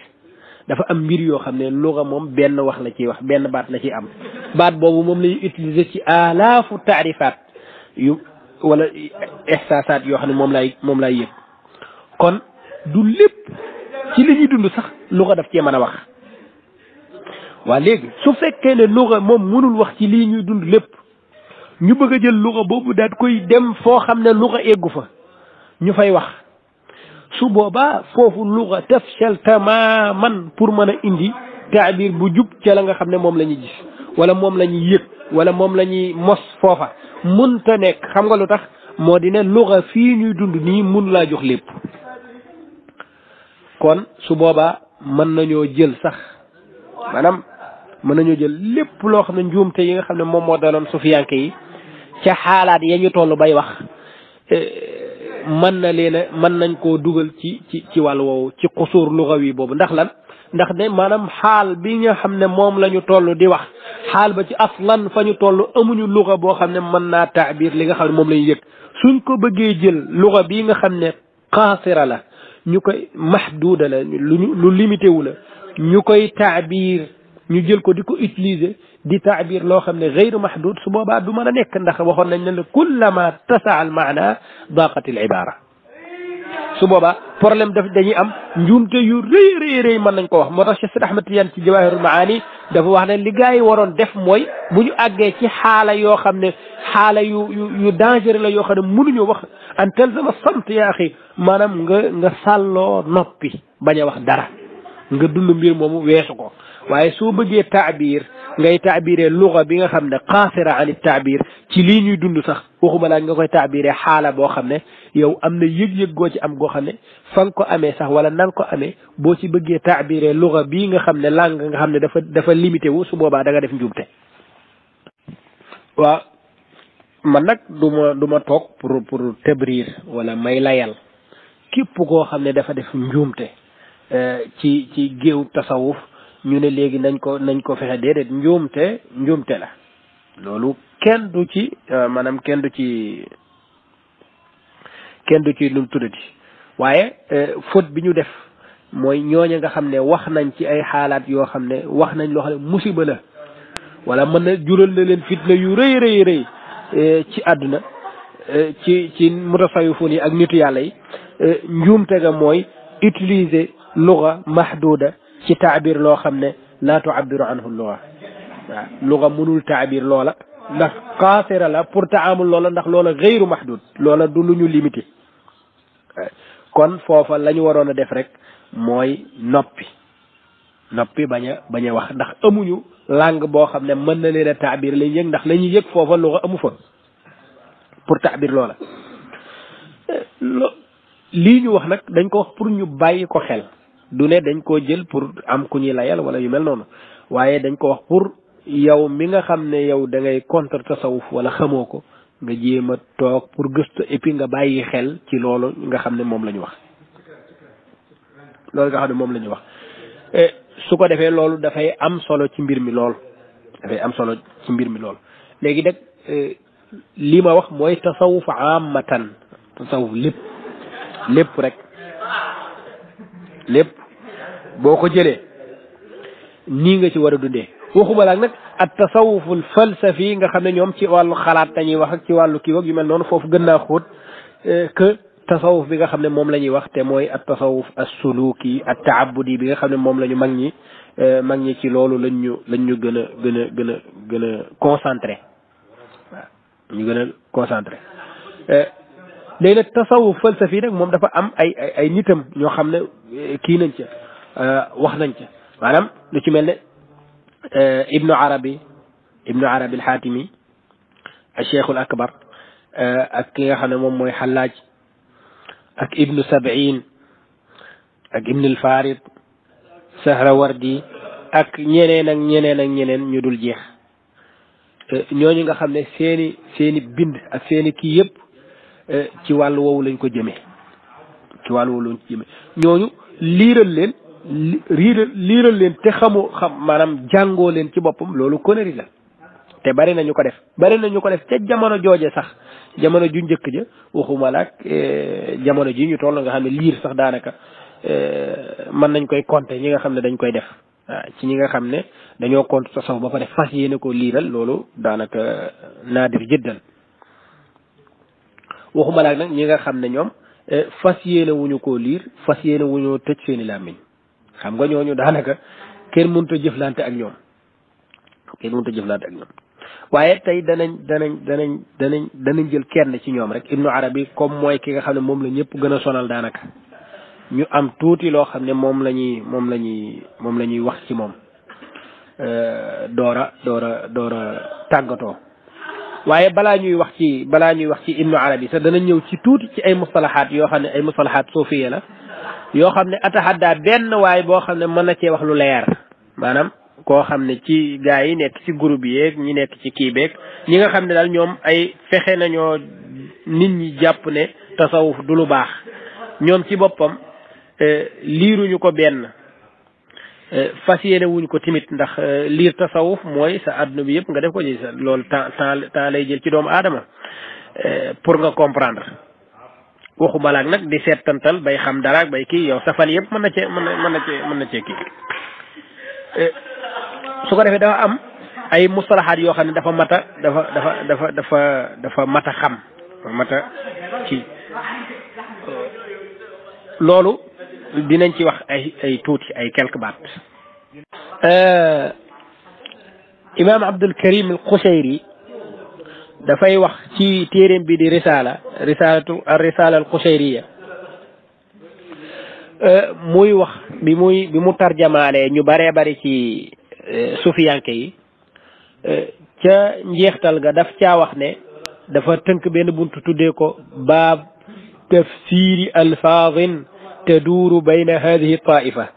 S1: dafa am mbir yoo xam ne luga moom benn wax la ciy wax benn baat la ciy am baat boobu moom lay utiliser ci alaafu taarifaat yu wala ihsaasaat yoo xam ne moom lay yëg kon du lépp ci li ñuy dund sax luga daf cee mën a wax waa léegi su fekkee ne luga moom mënul wax ci lii ñuy dund lépp ñu bëgg a jël luga boobu daal koy dem foo xam ne luga eggu fa ñu fay wax su boobaa foofu luga tafshal tamaman pour mën a indi taabir bu jub ca la nga xam ne moom la ñuy gis wala moom la ñuy yëg wala moom la ñuy mos foofa munta nekk xam nga lu tax moo di ne luga fii ñuy dund nii mun laa jox lépp kon su boobaa mën nañoo jël sax maanaam mën nañoo jël lépp loo xam ne njuumte yi nga xam ne moom moo daloon sufiyanke yi ca xaalaat ya ñu toll bay wax mën nañ koo dugal ci wàll woowu ci xusuur lugawi boobu ndax lan ndax ne maanaam xaal bi nga xam ne moom la ñu toll di wax xaal ba ci aslan fa ñu toll amuñu luga boo xam ne mën naa taabir li nga xam ne moom lañu yëg suñ ko bëggee jël luga bii nga xam ne qaasira la ñu koy mahduuda la lu limité wu la ñu koy taabir ñu jël ko di ko utiliser di taabir loo xam ne gayru mahdud su boobaa du mën a nekk ndax waxoon nañ ne la kullama tasaa al maana daqat al ibara su boobaa problème dañuy am njuumte yu rëy mën nañ ko wax moo tax Cheikh Sidi Ahmed Tidiane ci Jawahirul Maani dafa wax ne li gars yi waroon def mooy bu ñu àggee ci xaala yoo xam ne xaala yu dangereux la yoo xam ne mënuñu wax an talzama samt yaa axi maanaam nga sàlloo noppi bañ a wax dara nga dund mbir moomu weesu ko waaye soo bëggee taabir ngay taabiree luga bi nga xam ne qaasira an taabir ci lii ñuy dund sax waxuma laa nga koy taabiree xaala boo xam ne yow am na yëg-yëg goo ci am goo xam ne fa nga ko amee sax wala na nga ko amee boo ci bëggee taabiree luga bii nga xam ne langue nga xam ne dafa limité wu su boobaa da nga def njuumte. waaw man nag du ma toog pour tabrir wala may layal képp koo xam ne dafa def njuumte ci géew tasawuf ñu ne léegi nañ ko fexe déedéet njuumte la loolu kenn du ci maanaam kenn du ci lu tuddati waaye faute bi ñu def mooy ñooña nga xam ne wax nañ ci ay xaalaat yoo xam ne wax nañ loo xam ne musiba la wala mën na jural na leen fitna yu rëy ci àdduna ci mutasawifun yi ak nitu yàlla yi njuumte ga mooy utiliser luga mahduda ci taabir loo xam ne laa tuabiru anhu luga waaw luga mënul taabir loola ndax qaasira la pour taamul loola ndax loola gayru mahdud loola du lu ñu limité kon foofa la ñu waroon a def rek mooy noppi bañ a wax ndax amuñu langue boo xam ne mën na leen a taabir lañ yëg ndax la ñuy yëg foofa luga amu fa pour taabir loola lii ñu wax nag dañ ko wax pour ñu bàyyi ko xel du ne dañ koo jël pour am ku ñuy layal wala yu mel noonu waaye dañ ko wax pour yow mi nga xam ne yow da ngay contre tasawuf wala xamoo ko nga jéem a toog pour gëstu et puis nga bàyyi xel ci loolu nga xam ne moom la ñu wax su ko defee loolu dafay am solo ci mbir mi lool léegi nag li ma wax mooy tasawuf amatan tasawuf lépp boo ko jëlee nii nga ci war a dundee waxuma laak nag at tasawuful falsafi nga xam ne ñoom ci wàllu xalaat dañuy wax ak ci wàllu kii yu mel noonu foofu gën naa xóot que tasawuf bi nga xam ne moom la ñuy wax te mooy at tasawuf as suluki at taabudi bi nga xam ne moom la ñu mag ñi ci loolu lañ ñu gën a concentré waaw ñu gën a concentré léegi nag tasawuf falsafi nag moom dafa am ay nitam ñoo xam ne kii nañ ca wax nañ ca maanaam lu ci mel ne ibnu arabi al-Xaatimi al-Cheikh al-Akbar ak ki nga xam ne moom mooy Xallaaj ak ibnu Sab'in ak ibnu al-Farid Sahrawardi ak ñeneen ñu dul jeex ñooñu nga xam ne seeni bind ak seeni kii yëpp ci wàllu woowu lañ ko jëmee ñooñu liiral leen te xam maanaam jàngoo leen ci boppam loolu connerie la te bari na ñu ko def ca jamono jooje sax jamono ju njëkk ja waxuma la ak jamono ji ñu toll nga xam ne liir sax daanaka mën nañ koy compter ñi nga xam ne dañ koy def waaw ci ñi nga xam ne dañoo compter tasawuf ba pare fas yéene ko liiral loolu daanaka naadir jëddan waxuma la nag ñi nga xam ne ñoom fas yéene wuñu koo liir fas yéene wuñoo tëj seeni làmmiñ xam nga ñooñu daanaka kenn mënut a jëflante ak ñoom waaye tey danañ jël kenn ci ñoom rek ibnu arabi comme mooy ki nga xam ne moom la ñëpp gën a sonal daanaka ñu am tuuti loo xam ne moom la ñuy wax ci moom doora tàggatoo waaye balaa ñuy wax ci ibnu arabi sax danañ ñëw ci tuuti ci ay mustalahaat yoo xam ne ay mustalahaat suufiya la yoo xam ne atahadda benn waaye boo xam ne mën na cee wax lu leer maanaam koo xam ne ci gaa yi nekk ci groupe yeeg ñi nekk ci kii beeg ñi nga xam ne daal ñoom ay fexe nañoo nit ñi jàpp ne tasawuf du lu baax ñoom ci boppam liiruñu ko benn fas yéene wuñ ko timit ndax liir tasawuf mooy sa adduna bi yëpp nga def ko ci sa loolu temps lay jël ci doomu aadama pour nga comprendre waxu balaak nag di seetantal bay xam dara bay kii yow sa fan yëpp mën na cee kii su ko defee dafa am ay mustalahaat yoo xam ne dafa mata dafa mata xam mata ci loolu dinañ ci wax ay tuuti ay quelques baat imam Abdul Karim al Qushayri dafay wax ci téeréem bi di risala al Qushayriya muy wax bi mu tarjamaale ñu baree bari ci sufiyanke yi ca njeextal ga daf caa wax ne dafa tënk benn buntu tuddee ko baab tafsiri alfaadin taduuru bayna hadihi taifa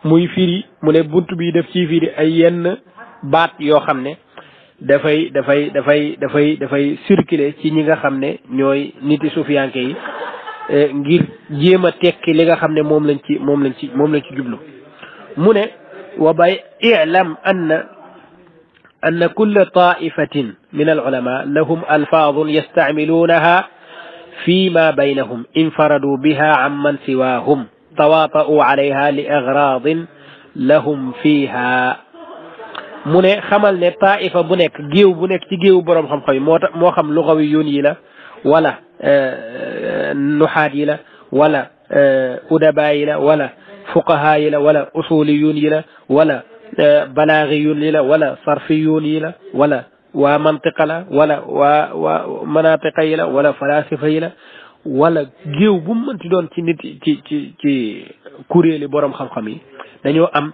S1: muy firi mu ne buntu bi def ci firi ay yenn baat yoo xam ne dafay circuler ci ñi nga xam ne ñooy niti sufiyanke yi ngir jéem a tekki li nga xam ne moom lañ ci jublu mu ne wa bay i'lam anna kulla ta'ifatin min al-ulama lahum alfaadun yasta'milunaha fi ma baynahum infaradu biha amman siwahum tawaata'u alayha li agradin lahum fiha mu ne xamal ne taifa bu nekk géew bu nekk ci géewu boroom xam-xam yi moo xam lugawi yi la wala nuxaat yi la wala udaba yi la wala fuqaha yi la wala usuliyun yi la wala balaagiyun yi la wala sarfiyun yi la wala waa mantiqa la wala waa manatiqa yi la wala falasifa yi la wala géew bu mu mënti doon ci nit ci kuréeli boroom xam-xam yi dañoo am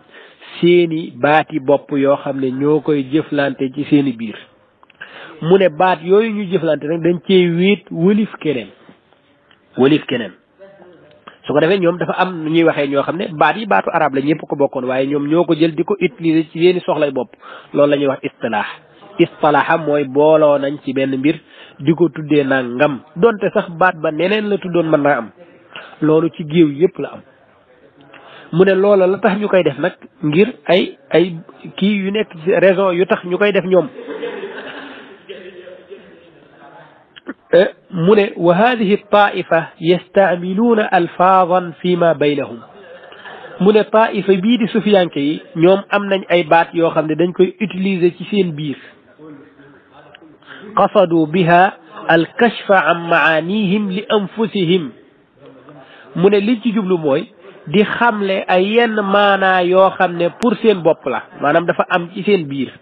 S1: seeni baati bopp yoo xam ne ñoo koy jëflante ci seeni biir mu ne baat yooyu ñu jëflante nag dañ cee wéet wëlif keneen su ko defee ñoom dafa am nu ñuy waxee ñoo xam ne baat yi baatu arab la ñëpp ko bokkoon waaye ñoom ñoo ko jël di ko utiliser ci seeni soxlay bopp loolu la ñuy wax istilaaha mooy booloo nañ ci benn mbir di ko tuddee nangam donte sax baat ba neneen la tuddoon mën naa am loolu ci géew yëpp la am mu ne loola la tax ñu koy def nag ngir ay kii yu nekk ci raison yu tax ñu koy def ñoom mu ne wa hadihi taifa yastamiluuna alfaadan fi ma baynahum mu ne taifa bii di sufiyanke yi ñoom am nañ ay baat yoo xam ne dañ koy utiliser ci seen biir qasadu biha alkashfa an maanihim li anfusihim mu ne liñ ci jublu mooy di xamle ay yenn maanaa yoo xam ne pour seen bopp la maanaam dafa am ci seen biir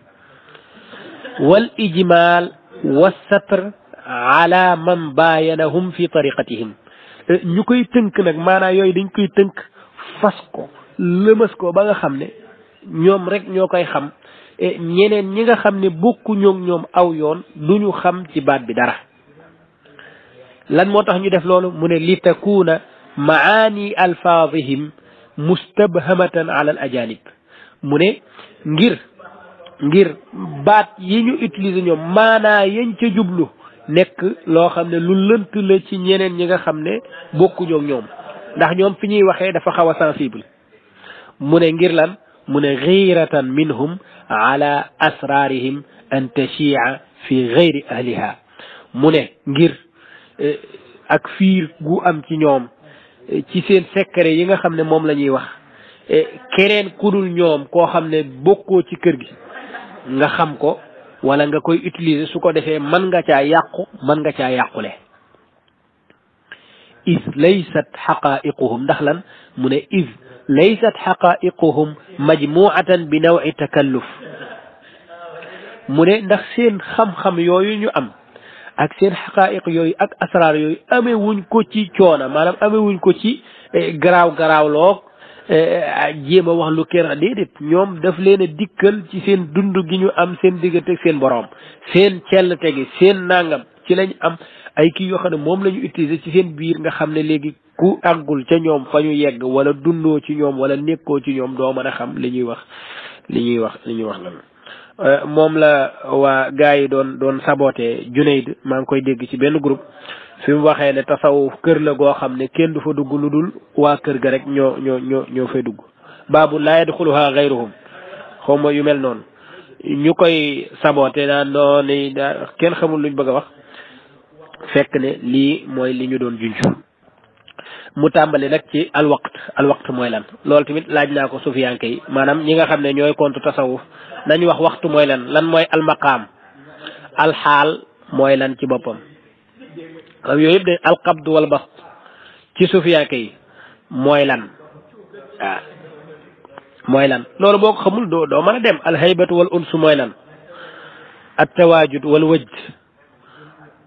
S1: wal ijmal wa satr ala man baayanahum fi tariqatihim ñu koy tënk nag maanaa yooyu dañ koy tënk fas ko lëmas ko ba nga xam ne ñoom rek ñoo koy xam ñeneen ñi nga xam ne bokku ñoom aw yoon duñu xam ci baat bi dara lan moo tax ñu def loolu mu ne li takuna maani alfaadihim mustabhamatan ala al ajanib mu ne ngir baat yi ñu utiliser ñoom maanaa yañ ca jublu nekk loo xam ne lu lënt la ci ñeneen ñi nga xam ne bokkuñoo ñoom ndax ñoom fi ñuy waxee dafa xaw a sensible mu ne ngir lan mu ne ghiratan minhum ala asrarihim an tashia fi ghayri ahliha mu ne ngir ak fiir gu am ci ñoom ci seen secret yi nga xam ne moom la ñuy wax keneen kudul ñoom koo xam ne bokkoo ci kër gi nga xam ko wala nga koy utiliser su ko defee mën nga caa yàqu mën nga caa yàqule is laysat xaqaiquhum ndax lan mu ne is laysat xaqaiquhum majmuatan bi nawi takalluf mu ne ndax seen xam-xam yooyu ñu am ak seen xaqaiq yooyu ak asraar yooyu amee wuñ ko ci coona maanaam amee wuñ ko ci garaaw loog jéem a wax lu kenn déedéet ñoom daf leen a dikkal ci seen dund gi ñu am seen diggante seen borom seen cellte gi seen nangam ci lañ am ay kii yoo xam ne moom la ñu utiliser ci seen biir nga xam ne léegi ku àggul ca ñoom fa ñu yegg wala dundoo ci ñoom wala nekkoo ci ñoom doo mën a xam li ñuy wax lan moom la waa gars yi doon saboté Junayd maa ngi koy dégg ci benn groupe fi mu waxee ne tasawuf kër la goo xam ne kenn du fa dugg lu dul waa kër ga rek ñoo fay dugg baabu laa yadxuluha gayruhum xaw ma yu mel noonu ñu koy saboté daan noonu kenn xamul luñ bëgg a wax fekk ne lii mooy li ñu doon junj mu tàmbali nag ci alwaqt mooy lan loolu tamit laaj naa ko sufiyanke yi maanaam ñi nga xam ne ñooy contre tasawuf nañu wax waxtu mooy lan mooy almaqaam alxaal mooy lan ci boppam xam yooyu yëpp de alqabd wal bast ci sufiyanke yi mooy lan waaw mooy lan loolu boo ko xamul doo mën a dem alhaybatu wal unsu mooy lan at tawaajud wal wëjd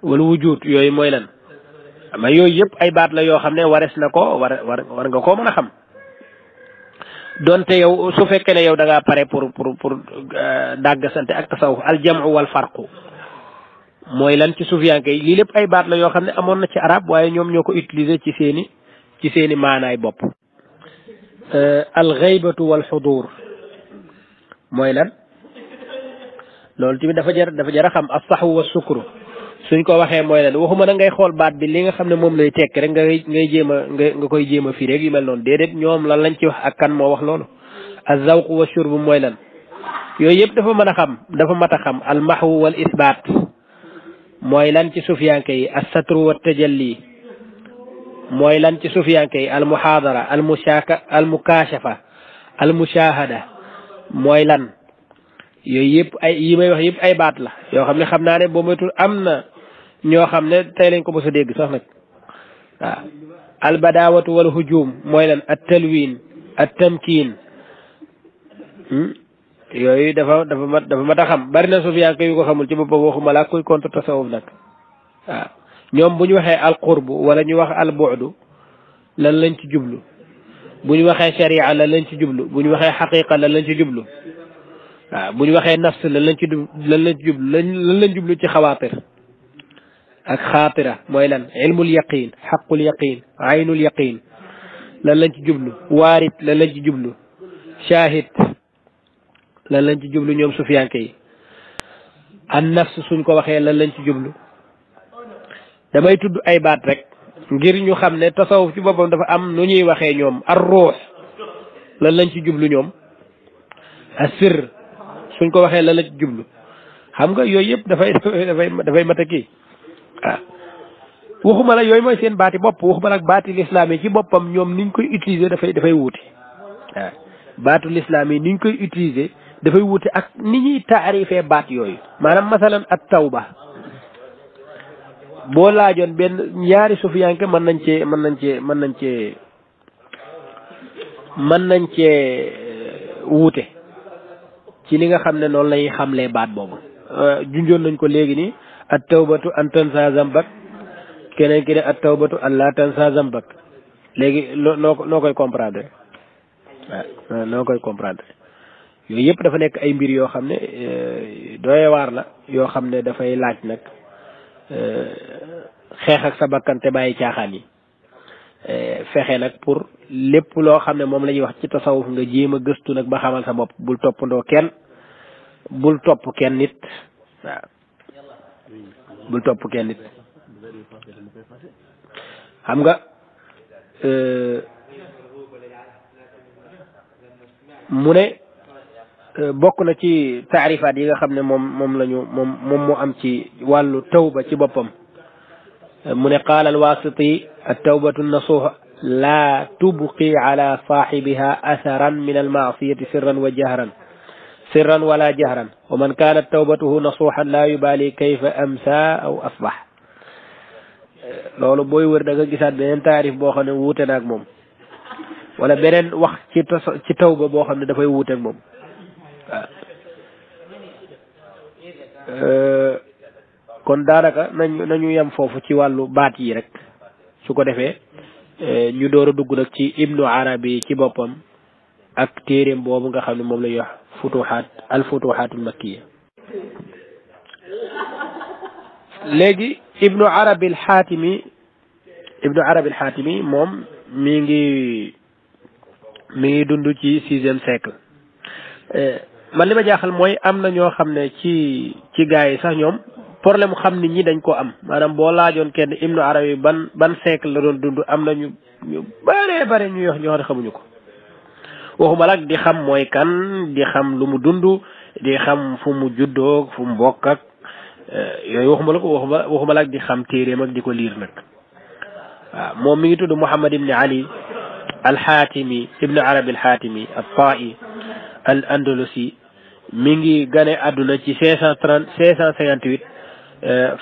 S1: wal wujud yooyu mooy lan ama yooyu yëpp ay baat la yoo xam ne wares na ko war nga koo mën a xam donte yow su fekkee ne yow da ngaa pare pour dàgg sante ak tasawuf aljamu wal farqu mooy lan ci sufiyanke yi lii lépp ay baat la yoo xam ne amoon na ci arab waaye ñoom ñoo ko utiliser ci seeni maanaay bopp alxaybatu wal xudur mooy lan loolu tamit dafa jar a xam as-sahwu wa sukru suñ ko waxee mooy lan waxuma na ngay xool baat bi li nga xam ne moom lay tekki rek ngay jéem a nga koy jéem a fii rek yu mel noonu déedéet ñoom lan lañ ci wax ak kan moo wax loolu az-zawq wa shurb mooy lan yooyu yëpp dafa mat a xam al-mahwu wal isbaat mooy lan ci sufiyanke yi as-satru wa tajalli mooy lan ci sufiyanke yi al-muhaadara al-mukaashafa al-mushahada mooy lan yooyu yëpp yi may wax yëpp ay baat la yoo xam ne xam naa ne boo moytul am na ñoo xam ne tey lañ ko mos a dégg sax nag waaw albadawatu wal hujum mooy lan at talwin at tamkin yooyu dafa mat a xam bari na sufiyanke yu ko xamul ci boppam waxuma la kuy contre tasawuf nag waaw ñoom bu ñu waxee al qurb wala ñu wax al bu'du lan lañ ci jublu bu ñu waxee sharia lan lañ ci jublu bu ñu waxee xaqiqa lan lañ ci jublu waaw bu ñu waxee nafs lan lañ jublu ci xawaatir ak xaatira mooy lan ilmul yaqin xaqul yaqin aynul yaqin lan lañ ci jublu waarit lan lañ ci jublu shahid lan lañ ci jublu ñoom sufiyanke yi an nafs suñ ko waxee lan lañ ci jublu damay tudd ay baat rek ngir ñu xam ne tasawuf ci boppam dafa am nu ñuy waxee ñoom ar ruux lan lañ ci jublu ñoom asir suñ ko waxee lan la ci jublu xam nga yooyu yëpp dafay mat a kii ah waxuma la yooyu mooy seen baati bopp waxuma la ak baati lislaam yi ci boppam ñoom niñ koy utiliser dafay wuute waaw baatu lislaam yi niñ koy utiliser dafay wuute ak ni ñuy taarifee baat yooyu maanaam masalan at tawba boo laajoon benn ñaari sufiyanke mën nañ cee wuute ci li nga xam ne noonu lañuy xamlee baat boobu junjoon nañ ko léegi nii at tawbatu an tansa zambak keneen ki ne at tawbatu an la tansa zambak léegi noo koy comprendre waaw noo koy comprendre yooyu yëpp dafa nekk ay mbir yoo xam ne doye waar la yoo xam ne dafay laaj nag xeex ak sa bakkan te bàyyi caaxaan yi fexe nag pour lépp loo xam ne moom la ñuy wax ci tasawuf nga jéem a gëstu nag ba xamal sa bopp bul toppandoo kenn bul topp kenn nit waaw bul topp kenn nit xam nga mu ne bokk na ci taarifaat yi nga xam ne moom moo am ci wàllu tawba ci boppam mu ne qaala alwaasiti attawbatu nasuha la tubqi ala saaxibiha atharan min almaasiyati sirran wala jahran wa man kaanat tawbatuhu nasuhan la yubali kayfa amsa aw asbax loolu booy wër da nga gisaat beneen taarif boo xam ne wuute na ak moom wala beneen wax ci tawba boo xam ne dafay wuute ak moom waaw kon daanaka nañu yem foofu ci wàllu baat yi rek su ko defee ñu door a dugg nag ci ibnu arabi ci boppam ak téeréem boobu nga xam ne moom la ñuy wax futuxaatul makkiya léegi ibnu arabi al xaatimi moom mi ngi dund ci 6e siècle man li ma jaaxal mooy am na ñoo xam ne ci gaa yi sax ñoom problème xam nit ñi dañ ko am maanaam boo laajoon kenn ibnu arabi ban siècle la doon dund am na ñu bare ñuy wax ñoo xam ne xamuñu ko waxuma nag di xam mooy kan di xam lu mu dund di xam fu mu juddoo fu mu bokk ak yooyu waxuma nag di xam téeréem ak di ko liir nag waaw moom mi ngi tudd Muhammad ibn Ali al-Xaatimi ibnu arabi al-Xaatimi at-Taa'i al-Andalusi mi ngi gane àdduna ci 558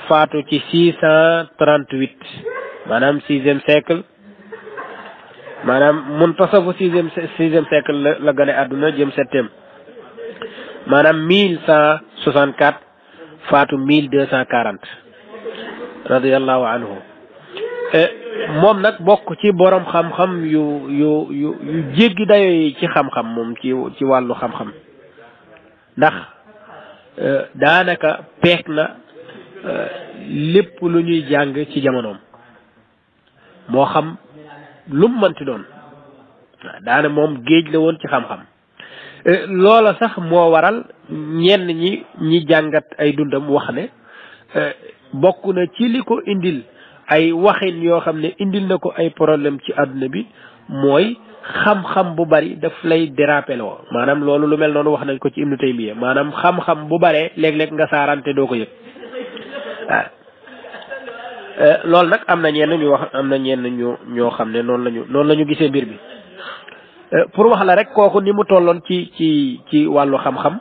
S1: faatu ci 638 maanaam 6e siècle maanaam muntasafu sixième siècle la gane àdduna jëm septième maanaam 1164 faatu 1240 radiyallahu anhu moom nag bokk ci borom xam-xam yu jéggi dayo yi ci xam-xam moom ci wàllu xam-xam ndax daanaka peek na lépp lu ñuy jàng ci jamonoom moo xam lu mu mënti doon daana moom géej la woon ci xam-xam loola sax moo waral ñenn ñi jàngat ay dundam wax ne bokk na ci li ko indil ay waxin yoo xam ne indil na ko ay problème ci àdduna bi mooy xam-xam bu bari daf lay déraper loo maanaam loolu lu mel noonu wax nañ ko ci Ibnu Taymiya maanaam xam-xam bu baree léeg-léeg nga saarante doo ko yëg waaw loolu nag am na ñenn ñoo xam ne noonu la ñu gisee mbir bi pour wax la rek kooku ni mu tolloon ci wàllu xam-xam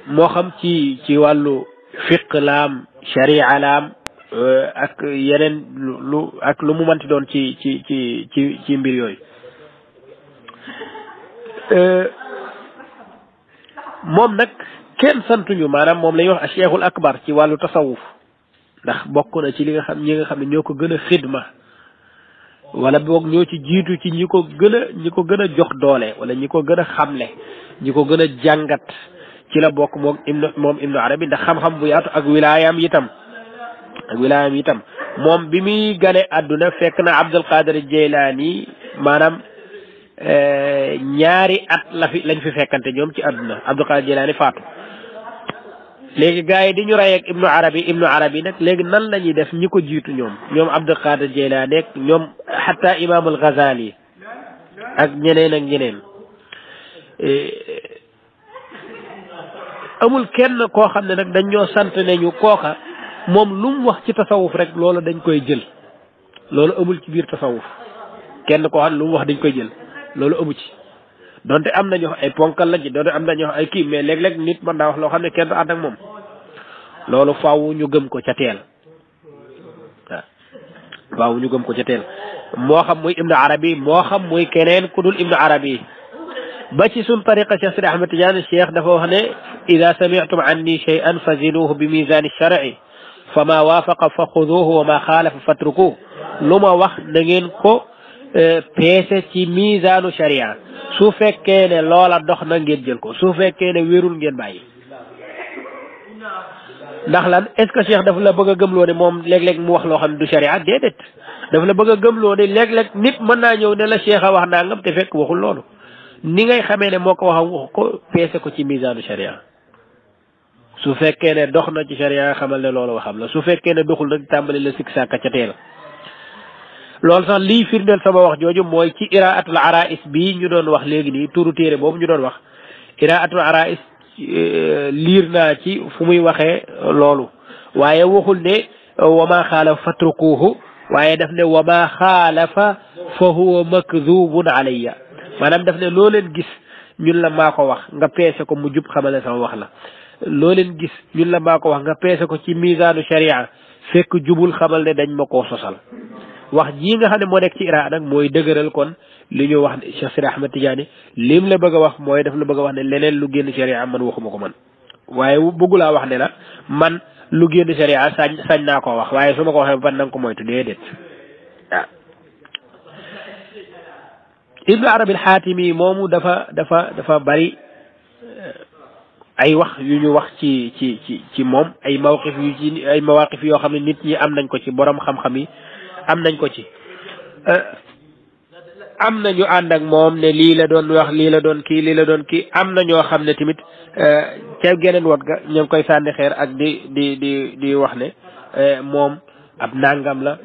S1: moo xam ci wàllu fiq laam sharia laam ak yeneen lu mu manti doon ci mbir yooyu moom nag kenn santuñu maanaam moom la ñuy wax a cheikhul akbar ci wàllu tasawuf ndax bokk na ci ñi nga xam ne ñoo ko gën a xidma wala boog ñoo ci jiitu ci ñi ko gën a jox doole wala ñi ko gën a xamle ñi ko gën a jàngat ci la bokk moom Ibnu Arabi ndax xam-xam bu yaatu ak wilaayam itam moom bi muy gane àdduna fekk na Abdul Qadir Jeylaani maanaam ñaari at lañ fi fekkante ñoom ci àdduna Abdul Qadir Jeylaani faatu léegi gars yi di ñu rey ak Ibnu Arabi nag léegi nan la ñuy def ñi ko jiitu ñoom Abdul Qadir Jeylaani ak ñoom xataa Imaamul Ghazali ak ñeneen amul kenn koo xam ne nag dañ ñoo sant ne ñu kooka moom lu mu wax ci tasawuf rek loolu dañ koy jël loolu amul ci biir tasawuf kenn koo xam ne lu mu wax dañ koy jël loolu amu ci donte am na ñoo ay ponkal la ci donte am na ñoo ay kii mais léeg-léeg nit mën naa wax loo xam ne kenn du ànd ak moom loolu faaw ñu gëm ko ca teel waaw faaw ñu gëm ko ca teel moo xam muy Ibnu Arabi moo xam muy keneen ku dul Ibnu Arabi ba ci sun tariqa Cheikh Sidi Ahmed Tidiane Cheikh dafa wax ne ida sami'tum anni shay'an fazinuhu bi mizan ash-shar'i fama waafaqa fa xuduhu wa ma xaalafa fatrukuhu lu ma wax na ngeen ko peese ci misaanu sharia su fekkee ne loola dox na ngeen jël ko su fekkee ne wérul ngeen bàyyi ndax lan est-ce que Cheikh dafa la bëgg a gëmloo ne moom léeg-léeg mu wax loo xam ne du sharia déedéet dafa la bëgg a gëmloo ne léeg-léeg nit mën naa ñëw ne la Cheikh a wax nangam te fekk waxul loolu ni ngay xamee ne moo ko wax ko peese ko ci misaanu sharia su fekkee ne dox na ci sharia xamal ne loolu waxam la su fekkee ne doxul nag tàmbali la sikk sàkka ca teel loolu sax lii firndeel sama wax jooju mooy ci iraatul arais bii ñu doon wax léegi nii turu téere boobu ñu doon wax iraatul arais liir naa ci fu muy waxee loolu waaye waxul ne wama xaalafa fatrukuhu waaye daf ne wama xaalafa fa huwa makdubun alayya maanaam daf ne loo leen gis ñun la maa ko wax nga peese ko mu jub xamal ne sama wax la loo leen gis ñun la maa ko wax nga peese ko ci misaanu sharia fekk jubul xamal ne dañ ma koo sosal wax jii nga xam ne moo nekk ci iraa nag mooy dëgëral kon li ñu wax Cheikh Sidi Ahmed Tidiane lim la bëgg a wax mooy daf la bëgg a wax ne leneen lu génn sharia man waxuma ko man waaye bëggulaa wax ne la man lu génn sharia sañ naa koo wax waaye su ma ko waxee ba na nga ko moytu déedéet waaw Ibnu Arabi al-Xaatimi moomu dafa bari ay wax yu ñu wax ci moom ay mawaqif yoo xam ne nit ñi am nañ ko ci borom xam-xam yi am nañ ko ci am na ñu ànd ak moom ne lii la doon wax lii la doon kii am na ñoo xam ne tamit ca geneen wot ga ñoo ngi koy sànni xeer ak di wax ne moom ab nangam la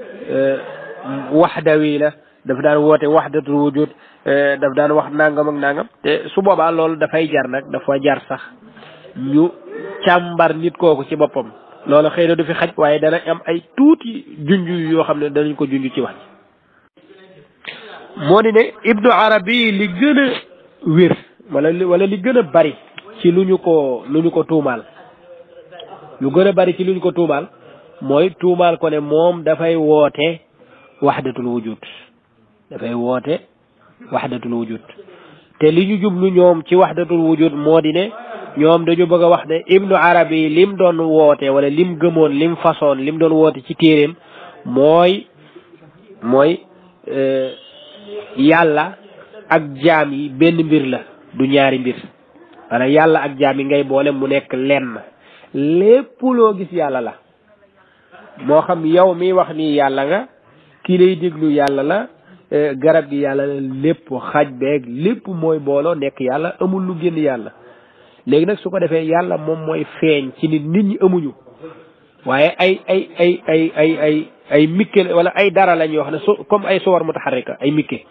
S1: waxdawi la dafa daan woote waxdatul wujud daf daan wax nangam ak nangam te su boobaa loolu dafay jar nag dafa jar sax ñu càmbar nit kooku ci boppam loolu xëy na du fi xaj waaye dana am ay tuuti junj yoo xam ne danañ ko junj ci wax moo di ne Ibnu Arabi li gën a wér wala li gën a bari ci lu ñu ko tuumaal lu gën a bari ci lu ñu ko tuumaal mooy tuumaal ko ne moom dafay woote waxdatul wujud dafay woote waxdatul wujud te li ñu jublu ñoom ci waxdatul wujud moo di ne ñoom dañu bëgg a wax ne ibnu arabi lim doon woote wala lim gëmoon lim façon lim doon woote ci téeréem mooy yàlla ak jaam yi benn mbir la du ñaari mbir maanaam yàlla ak jaam yi ngay boole mu nekk lenn lépp loo gis yàlla la moo xam yow mi wax nii yàlla nga kii lay déglu yàlla la garab gi yàlla la lépp xaj beeg lépp mooy booloo nekk yàlla amul lu génn yàlla léegi nag su ko defee yàlla moom mooy feeñ ci nit ñi amuñu waaye ay mikke wala ay dara lañ yoo xam ne comme ay suwar mutaharrika ay mikke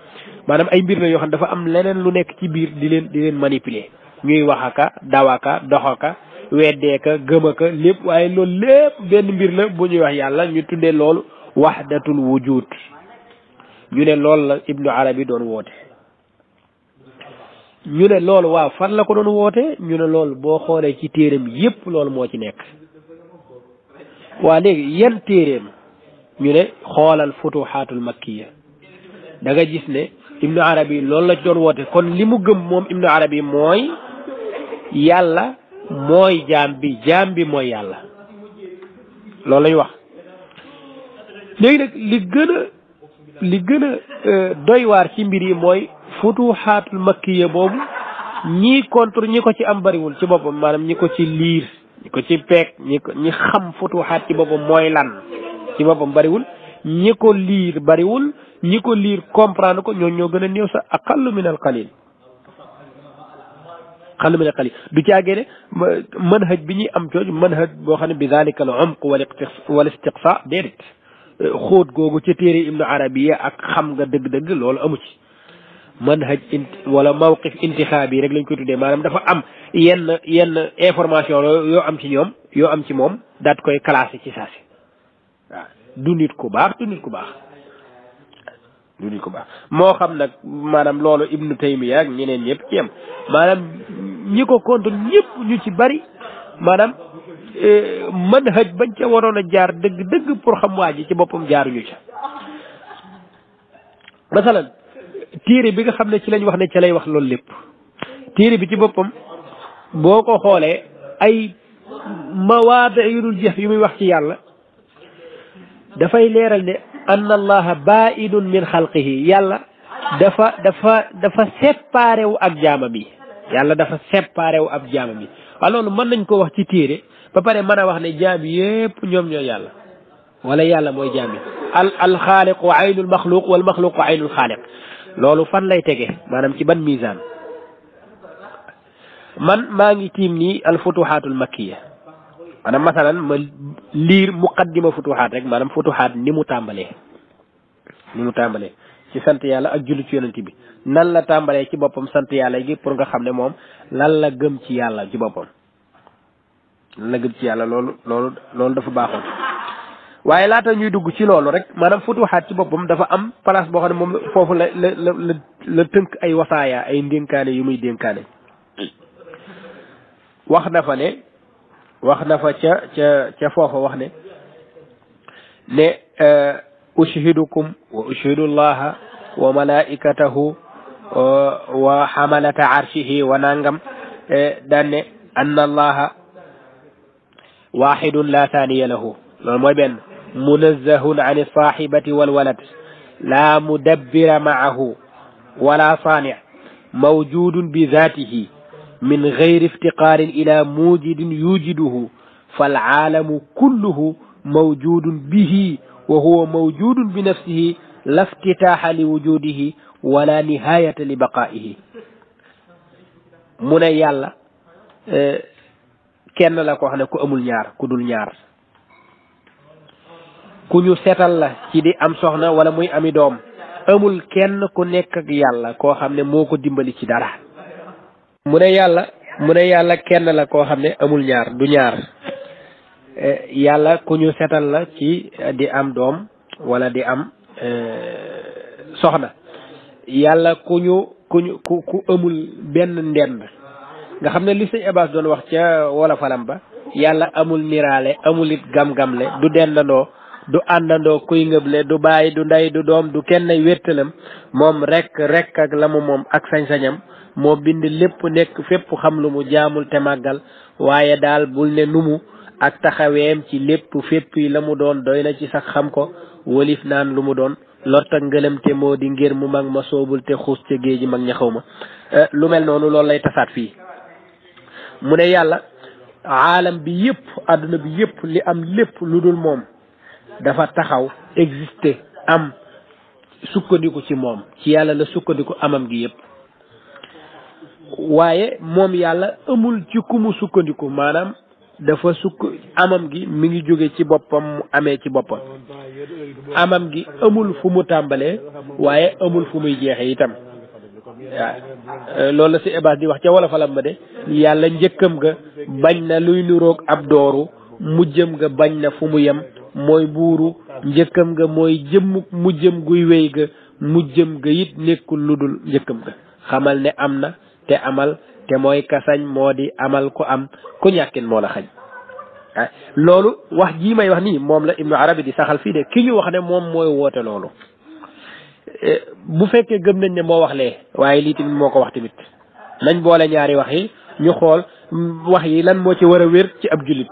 S1: maanaam ay mbir la yoo xam ne dafa am leneen lu nekk ci biir di leen manipuler ñuy waxaka dawaka doxaka weddeeka gëmaka lépp waaye loolu lépp benn mbir la bu ñuy wax yàlla ñu tuddee loolu wahdatul wujud ñu ne loolu la ibnu arabi doon woote ñu ne loolu waaw fan la ko doon woote ñu ne loolu boo xoolee ci téereem yépp loolu moo ci nekk waa léegi yan téereem ñu ne xoolal futuhaatul makkiya da nga gis ne ibnu arabi loolu la ci doon woote kon li mu gëm moom ibnu arabi mooy yàlla mooy jaam bi mooy yàlla loolu lañu wax léegi nag li gën a doy waar ci mbir yi mooy futuhaatul makkiya boobu ñii contre ñi ko ci am bariwul ci boppam maanaam ñi ko ci liir ñi ko ci peeg ñi xam futuhaat ci boppam mooy lan ci boppam bariwul ñi ko liir bariwul ñi ko liir comprendre ko ñoo gën a néew sa aqallu min al qalil du caagee ne manhaj bi ñuy am jooju manhaj boo xam ne bi dalika al umq wal istiqsa déedéet xóot googu ca téere ibnu arabiya ak xam nga dëgg-dëgg loolu amu ci manhaj wala mawqif intixaabi rek lañ koy tuddee maanaam dafa am yenn information yoo am ci ñoom yoo am ci moom daat koy classé ci saasi waaw du nit ku baax moo xam nag maanaam loolu ibnu taymiya ak ñeneen ñëpp ci am maanaam ñi ko contre ñëpp ñu ci bari maanaam manhaj bañ ca waroon a jaar dëgg pour xam waa ji ci boppam jaaruñu ca masalan téere bi nga xam ne ci lañ wax ne ca lay wax loolu lépp téere bi ci boppam boo ko xoolee ay mawaada yu dul jeex yu muy wax ci yàlla dafay leeral ne anna allaha baidun min xalqihi yàlla dafa séparé wu ak jaamam yi yàlla dafa séparé wu ak jaamam yi waaw loolu mën nañ ko wax ci téere ba pare mën a wax ne jaam yépp ñoom ñooy yàlla wala yàlla mooy jaam yi al xaaliq wa aynul maxluq wal maxluq wa aynul xaaliq loolu fan lay tege maanaam ci ban misaan man maa ngi tiim nii al futuhaatul makkiya maanaam masalan ma liir muqaddima futuhaat rek maanaam futuhaat ni mu tàmbalee ci sant yàlla ak julli ci yonent bi nan la tàmbalee ci boppam sant yàlla gi pour nga xam ne moom lan la gëm ci yàlla ci boppam loolu dafa baaxoon waaye laata ñuy dugg ci loolu rek maanaam futuhaat ci boppam dafa am place boo xam ne moom foofu la tënk ay wasaaya ay ndénkaane yu muy dénkaane wax na fa ca foofa wax ne ushhidukum wa ushhidu allaha wa malaikatahu wa hamalata arshihi wa nangam daan ne anna allaha wahidun la thaniya lahu loolu mooy benn munazzahun an sahibati walwalad la mudabbira maahu wala sani mawjudun bi dhatihi min gayri iftiqaarin ila mujidin yujiduhu falcaalamu kulluhu mawjudun bihi wa huwa mawjudun bi nafsihi la iftitaaxa li wujudihi wala nihayata li baqaa'ihi mu ne yàlla kenn la ko xam ne ku amul ñaar ku dul ñaar ku ñu setal la ci di am soxna wala muy ami doom amul kenn ku nekk ak yàlla koo xam ne moo ko dimbali ci dara mu ne yàlla kenn la koo xam ne amul ñaar du ñaar yàlla ku ñu setal la ci di am doom wala di am soxna yàlla ku amul benn ndend nga xam ne li sëñ Abbas doon wax ca wala falam ba yàlla amul niraale amul it gam-gamle du dendandoo du àndandoo kuy ngëble du bàyyi du ndey du doom du kenn wéttalam moom rek ak la mu moom ak sañ-sañam moo bind lépp nekk fépp xam lu mu jaamul te màggal waaye daal bul ne numu ak taxaweem ci lépp fépp yi la mu doon doy na ci sax xam ko wolif naan lu mu doon lott ak ngëlam te moo di ngir mu mag ma soobul te xuus ca géeji mag ña xaw ma lu mel noonu loolu lay tasaat fii mu ne yàlla aalam bi yëpp àdduna bi yëpp li am lépp lu dul moom dafa taxaw exister am sukkandiku ci moom ci yàlla la sukkandiku amam gi yëpp waaye moom yàlla amul ci ku mu sukkandiku maanaam dafa amam gi mi ngi jóge ci boppam mu amee ci boppam amam gi amul fu mu tàmbalee waaye amul fu muy jeexe itam waaw loolu la si Ebaas di wax ca wala falam ma de yàlla njëkkam ga bañ na luy nuroog ab dooru mujjëm ga bañ na fu mu yem mooy buuru njëkkam ga mooy mujjëm guy wéy ga mujjëm ga it nekkul lu dul njëkkam ga xamal ne am na te amal te mooy kasañ moo di amal ku am ku ñàkkin moo la xañ loolu wax jii may wax nii moom la Ibnu Arabi di saxal fii de ki ñu wax ne moom mooy woote loolu bu fekkee gëm nañ ne moo wax lee waaye lii tamit moo ko wax tamit nañ boole ñaari wax yi ñu xool wax yi lan moo ci war a wér ci ab jullit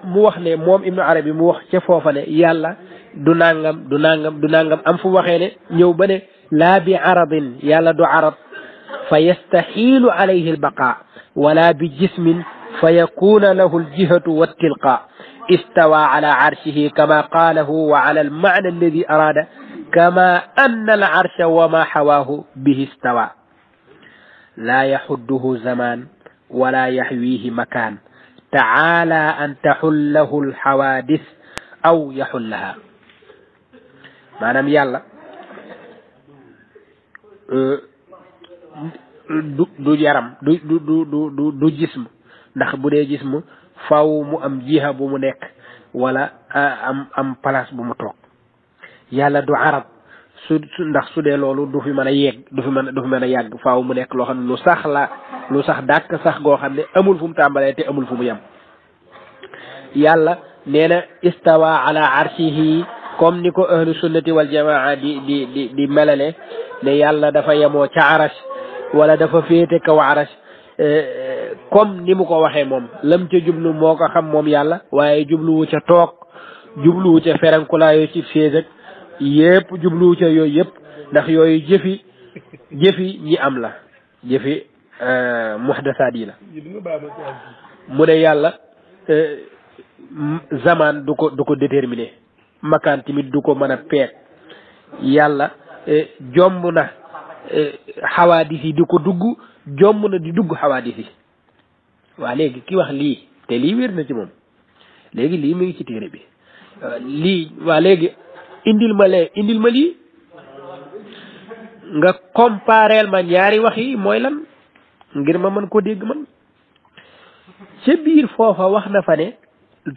S1: mu wax ne moom Ibnu Arabi mu wax ca foofa ne yàlla du nangam am fu waxee ne ñëw ba ne laa bi aradin yàlla du arad fa yastaxiilu alayhi albaqa wala bi jismin fa yakuna lahu aljihatu wattilqa استوى على عرشه كما قاله وعلى المعنى الذي أراد كما أن العرش وما حواه به استوى لا يحده زمان ولا يحويه مكان تعالى أن تحله الحوادث أو يحلها maanaam yàlla du yaram du jism ndax bu dee jism faaw mu am jiha bu mu nekk wala am place bu mu toog yàlla du arab ndax su dee loolu du fi mën a yegg du fi mën a yàgg faaw mu nekk loo xam ne lu sax dàkk sax goo xam ne amul fu mu tàmbalee te amul fu mu yem yàlla nee na istawa ala arshihi comme ni ko ahlu sunnati wal jamaa di melale ne yàlla dafa yemoo ca arash wala dafa féete kaw arash comme ni mu ko waxee moom lam ca jublu moo ko xam moom yàlla waaye jubluwu ca toog jubluwu ca ferankulaayo ci féeg ak yëpp jubluwu ca yooyu yëpp ndax yooyu jëfi ñi am la jëfi muhdasaat yi la mu ne yàlla zaman du ko déterminer makaan tamit du ko mën a peeg yàlla jomb na xawaadis yi di ko dugg jomb na di dugg xawaadis yi waa léegi ki wax lii te lii wér na ci moom léegi lii mu ngi ci téere bi lii waa léegi indil ma lii nga compareel ma ñaari wax yi mooy lan ngir ma mën ko dégg man ca biir foofa wax na fa ne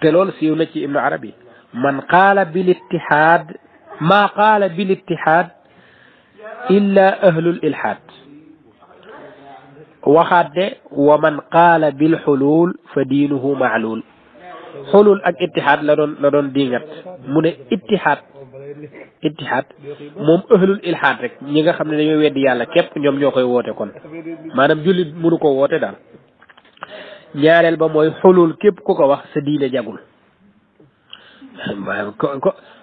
S1: te loolu siiw na ci Ibnu Arabi man qaala bil ittihaad maa qaala bil ittihaad illa ahlul ilhaad waxaat ne wa man qaala bil xulul fa diinuhu maalul xulul ak ittihaad la doon dingat mu ne ittihaad moom ahlul ilhaad rek ñi nga xam ne dañoo weddi yàlla képp ñoom ñoo koy woote kon maanaam jullit mënu ko woote daal ñaareel ba mooy xulul képp ku ko wax sa diine jagul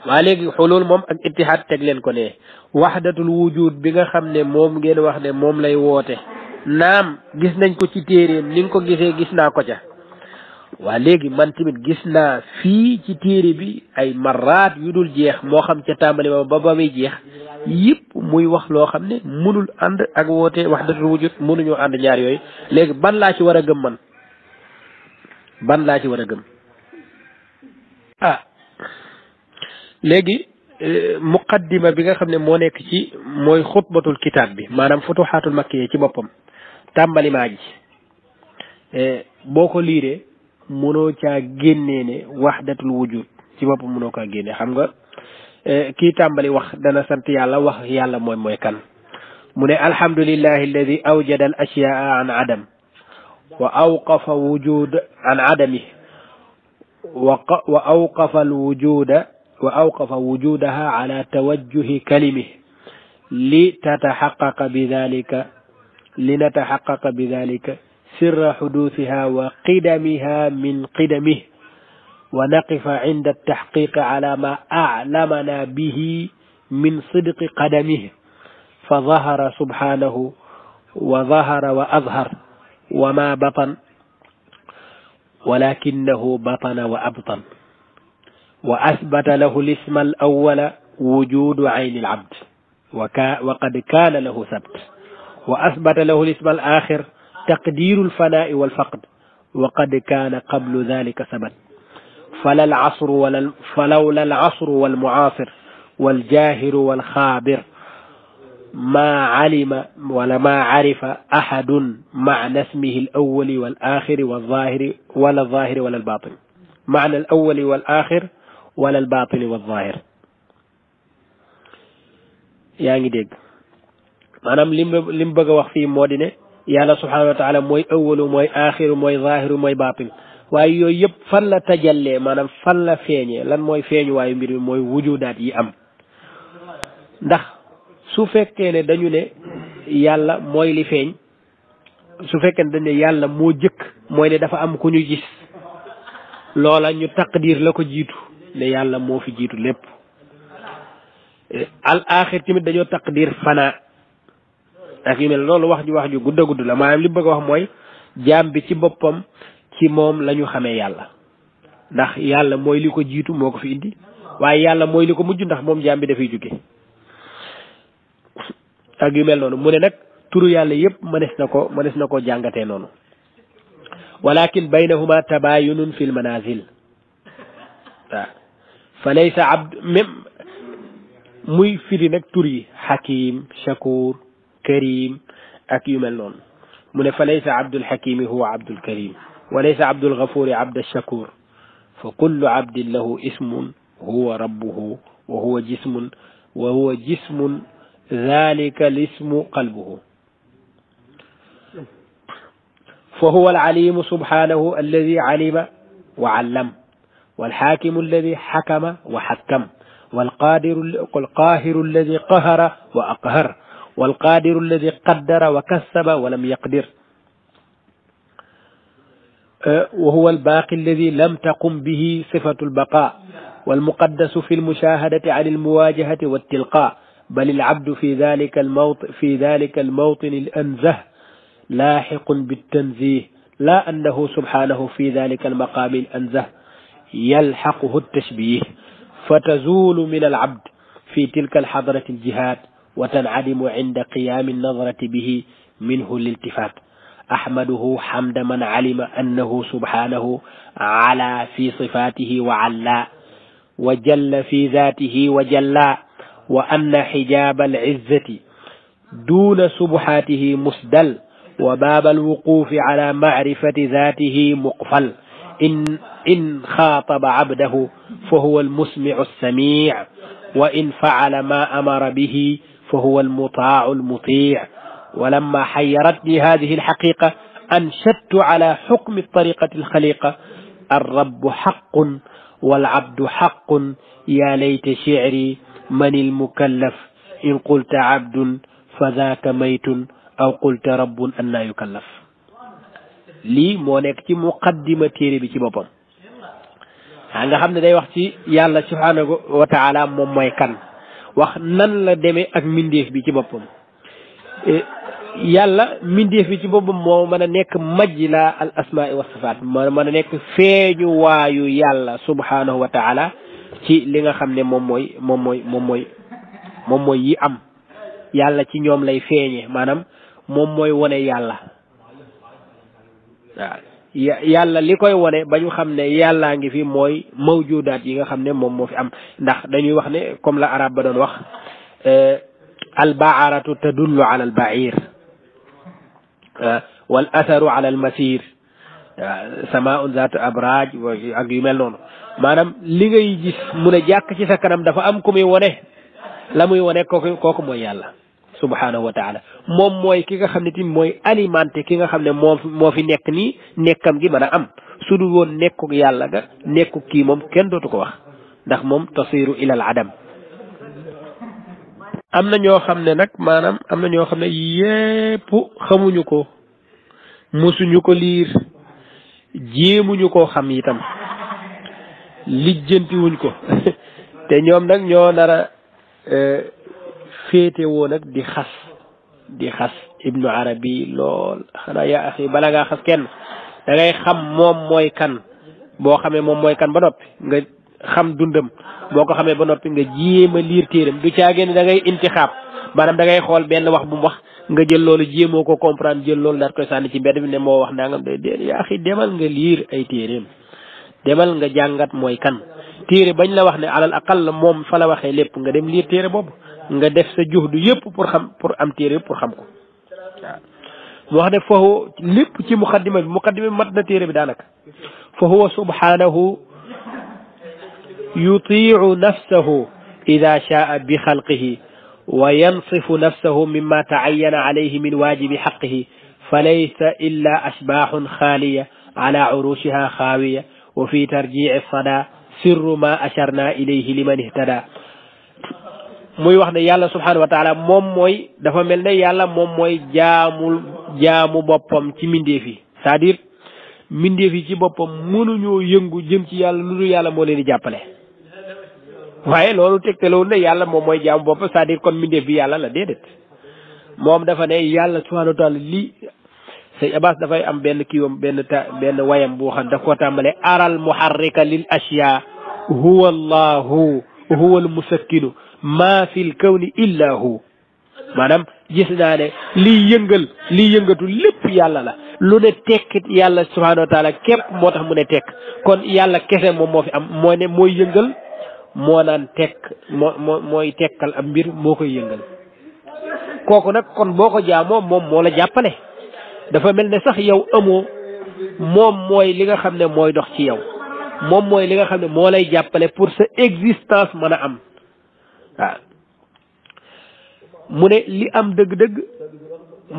S1: waa léegi xulul moom ak ittihaad teg leen ko ne waxdatul wujud bi nga xam ne moom ngeen wax ne moom lay woote naam gis nañ ko ci téeréem ni nga ko gisee gis naa ko ca waa léegi man tamit gis naa fii ci téere bi ay maraat yu dul jeex moo xam ca tàmbali ba muy jeex yëpp muy wax loo xam ne mënul ànd ak woote wahdatul wujud mënuñoo ànd ñaar yooyu léegi ban laa ci war a gëm man ban laa ci war a gëm léegi muqaddima bi nga xam ne moo nekk ci mooy xutbatul kitaab bi maanaam futuxaatul makkiya ci boppam tàmbali maa ji boo ko liiree mënoo caa génnee ne wahdatul wujud ci boppam mënoo kaa génne xam nga kii tàmbali wax dana sant yàlla wax yàlla mooy kan mu ne alhamdulillahi alladi awjada al ashyaa an adam wa awqafa wujud an adami وأوقف وجودها على توجه كلمه لنتحقق بذلك سر حدوثها وقدمها من قدمه ونقف عند التحقيق على ما أعلمنا به من صدق قدمه فظهر سبحانه وظهر وأظهر وما بطن ولكنه بطن وأبطن وأثبت له الاسم الأول وجود عين العبد وقد كان له ثبت وأثبت له الاسم الآخر تقدير الفناء والفقد وقد كان قبل ذلك ثبت فلولا العصر والمعاصر والجاهر والخابر ما علم ولا ما عرف أحد معنى اسمه الأول والآخر والظاهر ولا الظاهر ولا الباطن معنى الأول والآخر ولا الباطن والظاهر يعني ديك maanaam lim bëgg a wax fii moo di ne yàlla subhanahu wa taala mooy awalu mooy aaxiru mooy zaahiru mooy baatin waaye yooyu yëpp fan la tajallee maanaam fan la feeñee lan mooy feeñu waayu mbir mi mooy wujudaat yi am ndax su fekkee ne dañu ne yàlla mooy li feeñ su fekkee ne dañu ne yàlla moo jëkk mooy ne dafa am ku ñu gis loola ñu taqdir la ko jiitu ne yàlla moo fi jiitu lépp al aaxir tamit dañoo taqdir fanaa ak yu mel loolu wax ju gudd a gudd la maanaam li bëgg a wax mooy jaam bi ci boppam ci moom la ñu xamee yàlla ndax yàlla mooy li ko jiitu moo ko fi indi waaye yàlla mooy li ko mujj ndax moom jaam bi dafay jóge ak yu mel noonu mu ne nag turu yàlla yëpp mënees na ko jàngatee noonu walakin baynahuma tabayunun fil manazil waaw fa laysa abd même muy firi nag tur yi hakim shakur كريم أكيم اللون من فليس عبد الحكيم هو عبد الكريم وليس عبد الغفور عبد الشكور فكل عبد له اسم هو ربه وهو جسم ذلك الاسم قلبه فهو العليم سبحانه الذي علم وعلم والحاكم الذي حكم وحكم والقاهر الذي قهر وأقهر والقادر الذي قدر وكسب ولم يقدر وهو الباقي الذي لم تقم به صفة البقاء والمقدس في المشاهدة عن المواجهة والتلقاء بل العبد في ذلك الموطن الأنزه لاحق بالتنزيه لا أنه سبحانه في ذلك المقام الأنزه يلحقه التشبيه فتزول من العبد في تلك الحضرة الجهاد وتنعدم عند قيام النظرة به منه الالتفات أحمده حمد من علم أنه سبحانه على في صفاته وعلا وجل في ذاته وجلا وأن حجاب العزة دون سبحاته مسدل وباب الوقوف على معرفة ذاته مقفل إن خاطب عبده فهو المسمع السميع وإن فعل ما أمر به فهو المطاع المطيع ولما حيرتني هذه الحقيقة أنشدت على حكم الطريقة الخليقة الرب حق والعبد حق يا ليت شعري من المكلف إن قلت عبد فذاك ميت أو قلت رب أن يكلف لي مونيك مقدمة تيري بي بوبام nga xamne day wax ci yalla subhanahu wa ta'ala mom moy kan wax nan la démé ak mindeef bi ci bopam yàlla mindeef bi ci boppam moo mën a nekk majla al asmaa wa sifaat mën a nekk feeñu waayu yàlla subhanahu wa taala ci li nga xam ne moom mooy yi am yàlla ci ñoom lay feeñe maanaam moom mooy wone yàlla waaw yàlla li koy wone ba ñu xam ne yàllaa ngi fi mooy mawjudaat yi nga xam ne moom moo fi am ndax dañuy wax ne comme la arab ba doon wax al baaratu tadullu ala al bair wal atharu ala al masir samaun zaatu abraj ak yu mel noonu maanaam li ngay gis mu ne jàkk ci sa kanam dafa am ku muy wone la muy wone kooku mooy yàlla subhanahu wa taala moom mooy ki nga xam ne tamit mooy alimenté ki nga xam ne moo fi nekk nii nekkam gi mën a am su dul woon nekkuk yàlla ga nekkuk kii moom kenn dootu ko wax ndax moom tasiru ilal adam am na ñoo xam ne nag maanaam am na ñoo xam ne yépp xamuñu ko mosuñu ko liir jéemuñu koo xam itam lijjantiwuñ ko te ñoom nag ñoo nara féete woo nag di xas ibnu arabi lool xanaa yaa axi bala ngaa xas kenn da ngay xam moom mooy kan boo xamee moom mooy kan ba noppi nga xam dundam boo ko xamee ba noppi nga jéem a liir téeram du caagéen da ngay intixaab maanaam da ngay xool benn wax bu mu wax nga jël loolu jéemoo ko comprendre jël loolu daal koy sànni ci mbedd bi ne moo wax nangam day dee yaa axi demal nga liir ay téeréem demal nga jàngat mooy kan téere bañ la wax ne alal aqal moom fa la waxee lépp nga dem liir téere boobu nga def sa juhdu yëpp pour am téere yëpp pour xam ko waaw mu wax ne foofu lépp ci muqaddima bi mat na téere bi daanaka fa huwa subhanahu yutiu nafsahu ida shaa bi xalqihi wa yansifu nafsahu mimma taayana alayhi min waajibi xaqihi fa laysa illa ashbaaxun xaaliya ala urushiha xaawiya wa fi tarjici sada sirru ma acharna ilayhi liman ihtada muy wax ne yàlla subhanahu wa taala moom mooy dafa mel ne yàlla moom mooy jaamu boppam ci mbindeef yi c'est-à-dire mbindeef yi ci boppam mënuñoo yëngu jëm ci yàlla lu dul yàlla moo leen di jàppale waaye loolu tegtalewul ne yàlla moom mooy jaamu boppam c'est-à-dire kon mbindeef bi yàlla la déedéet moom dafa ne yàlla subhanahu wa taala lii sëñ Abbas dafay am benn kiiwam benn wayam boo xam daf koo tàmbale aral muharrika lil ashya huwa allahu huwa al musakkinu ma fil kawni illa hu maanaam gis naa ne liy yëngatu lépp yàlla la lu ne tekkit yàlla subhanahu wa taala képp moo tax mu ne tekk kon yàlla kese moom moo fi am moo ne mooy yëngal moo naan tekk mooy tekkal am mbir moo koy yëngal kooku nag kon boo ko jaamoo moom moo la jàppale dafa mel ne sax yow amoo moom mooy li nga xam ne mooy dox ci yow moom mooy li nga xam ne moo lay jàppale pour sa existence mën a am waaw mu ne li am dëgg-dëgg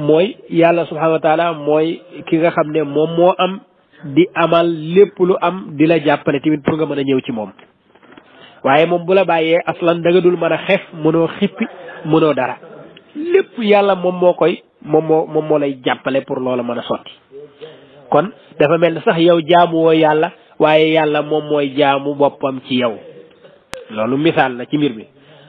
S1: mooy yàlla subhanahu wa taala mooy ki nga xam ne moom moo am di amal lépp lu am di la jàppale tamit pour nga mën a ñëw ci moom waaye moom bu la bàyyee aslan da nga dul mën a xef mënoo xippi mënoo dara lépp yàlla moom moo lay jàppale pour loola mën a sotti kon dafa mel ne sax yow jaamu woo yàlla waaye yàlla moom mooy jaamu boppam ci yow loolu misaal la ci mbir mi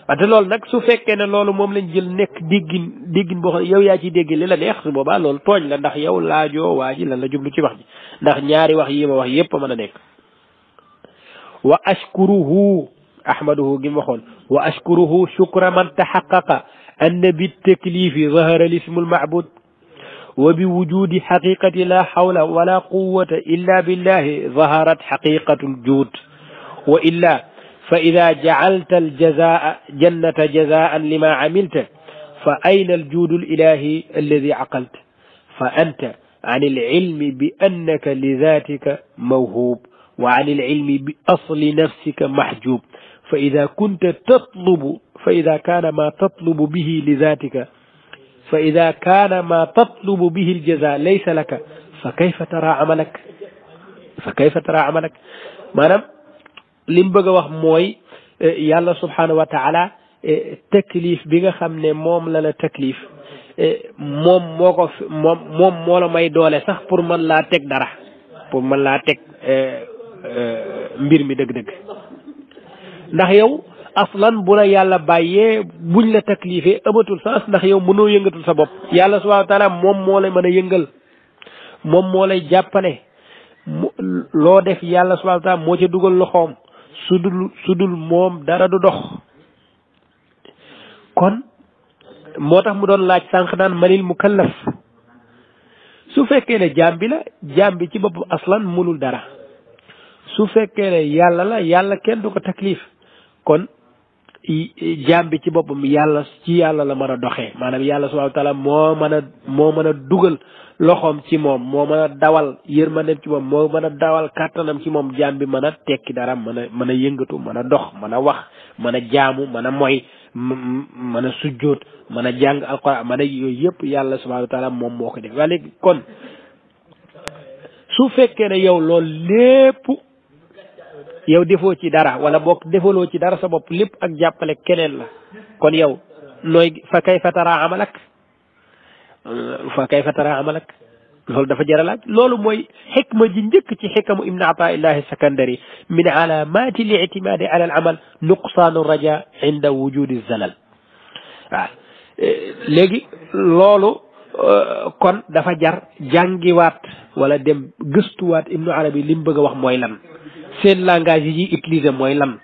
S1: wante loolu nag su fekkee ne loolu moom lañ jël nekk déggin boo xam yow yaa ciy dégg li la neex su boobaa loolu tooñ la ndax yow laajoo waa ji lan la jublu ci wax ji ndax ñaari wax yi ma wax yépp a mën a nekk wa ashkuruhu ahmaduhu gi mu waxoon wa ashkuruhu shukra man taxaqaqa anna bi taklifi zahara lismu lmacbud wa bi wujudi xaqiqati la xawla wala quwata illa billahi zaharat xaqiqatu ljud wa illa fa ida jacalta aljazaa jannata jazaan lima camilta fa ayna aljuudu alilahi alladi caqalt fa anta عن العلم بأنك لذاتك موهوب وعن العلم بأصل نفسك محجوب فإذا كان ما تطلب به الجزاء ليس لك فكيف ترى عملك maanaam li mu bëgg a wax mooy yàlla subhanahu wa taala taklif bi nga xam ne moom la taklif moom moo la may doole sax pour mën laa teg dara pour mën laa teg mbir mi dëgg-dëgg ndax yow aslan bu la yàlla bàyyee buñ la taklifee amatul sens ndax yow mënoo yëngatul sa bopp yàlla subhanahu wa taala moom moo lay mën a yëngal moom moo lay jàppale loo def yàlla subhanahu wa taala moo ca dugal loxoom su dul moom dara du dox kon moo tax mu doon laaj sànq naan manil mukallaf su fekkee ne jaam bi ci bopp aslan mënul dara su fekkee ne yàlla kenn du ko taklif kon jaam bi ci boppam yàlla la mën a doxee maanaam yàlla subhanahu wa taala moo mën a dugal loxoom ci moom moo mën a dawal yërmandeem ci moom moo mën a dawal kàttanam ci moom jaam bi mën a tekki dara mën a yëngatu mën a dox mën a wax mën a jaamu mën a moy mën a sujjóot mën a jàng alquran mën a yooyu yëpp yàlla subhanahu wa taala moom moo ko def waaye léegi kon su fekkee ne yow loolu lépp yow defoo ci dara wala boog defaloo ci dara sa bopp lépp ak jàppale keneen la kon yow nooy fa kayfa tara amalak loolu dafa jaralaaj loolu mooy xikma ji njëkk ci xikamu ibn ataillahi sakandari min alamati li ictimadi ala al amal nuqsaanu raja inda wujudi zalal waaw léegi loolu kon dafa jar jàngiwaat wala dem gëstuwaat ibnu arabi li mu bëgg a wax mooy lan seen langage yi ñuy utiliser mooy lan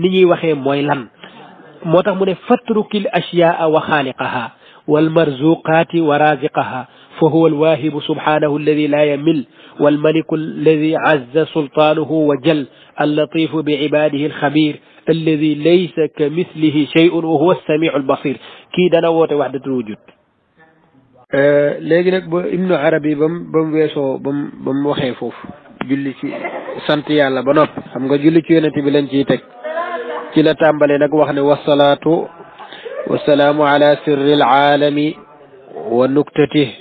S1: ni ñuy waxee mooy lan moo tax mu ne fatrukil ashyaa wa xaaliqaha wal marzuqaati wa raziqaha fa huwa alwaahibu subhanahu alladi la yamil walmaliku alladi azza sultaanuhu wa jal allatifu bi ibadihi alxabir alladi laysa ka mislihi shay'un wa huwa alsamiu albasir kii dana woote wahdatul wujud léegi nag ba ibnu arabi bam weesoo bam waxee foofu julli ci sant yàlla ba noppi xam nga julli ci yonent bi lañ ciy teg ci la tàmbale nag wax ne wasalaatu wasalaamu ala sirri alaalami wa nuktatihi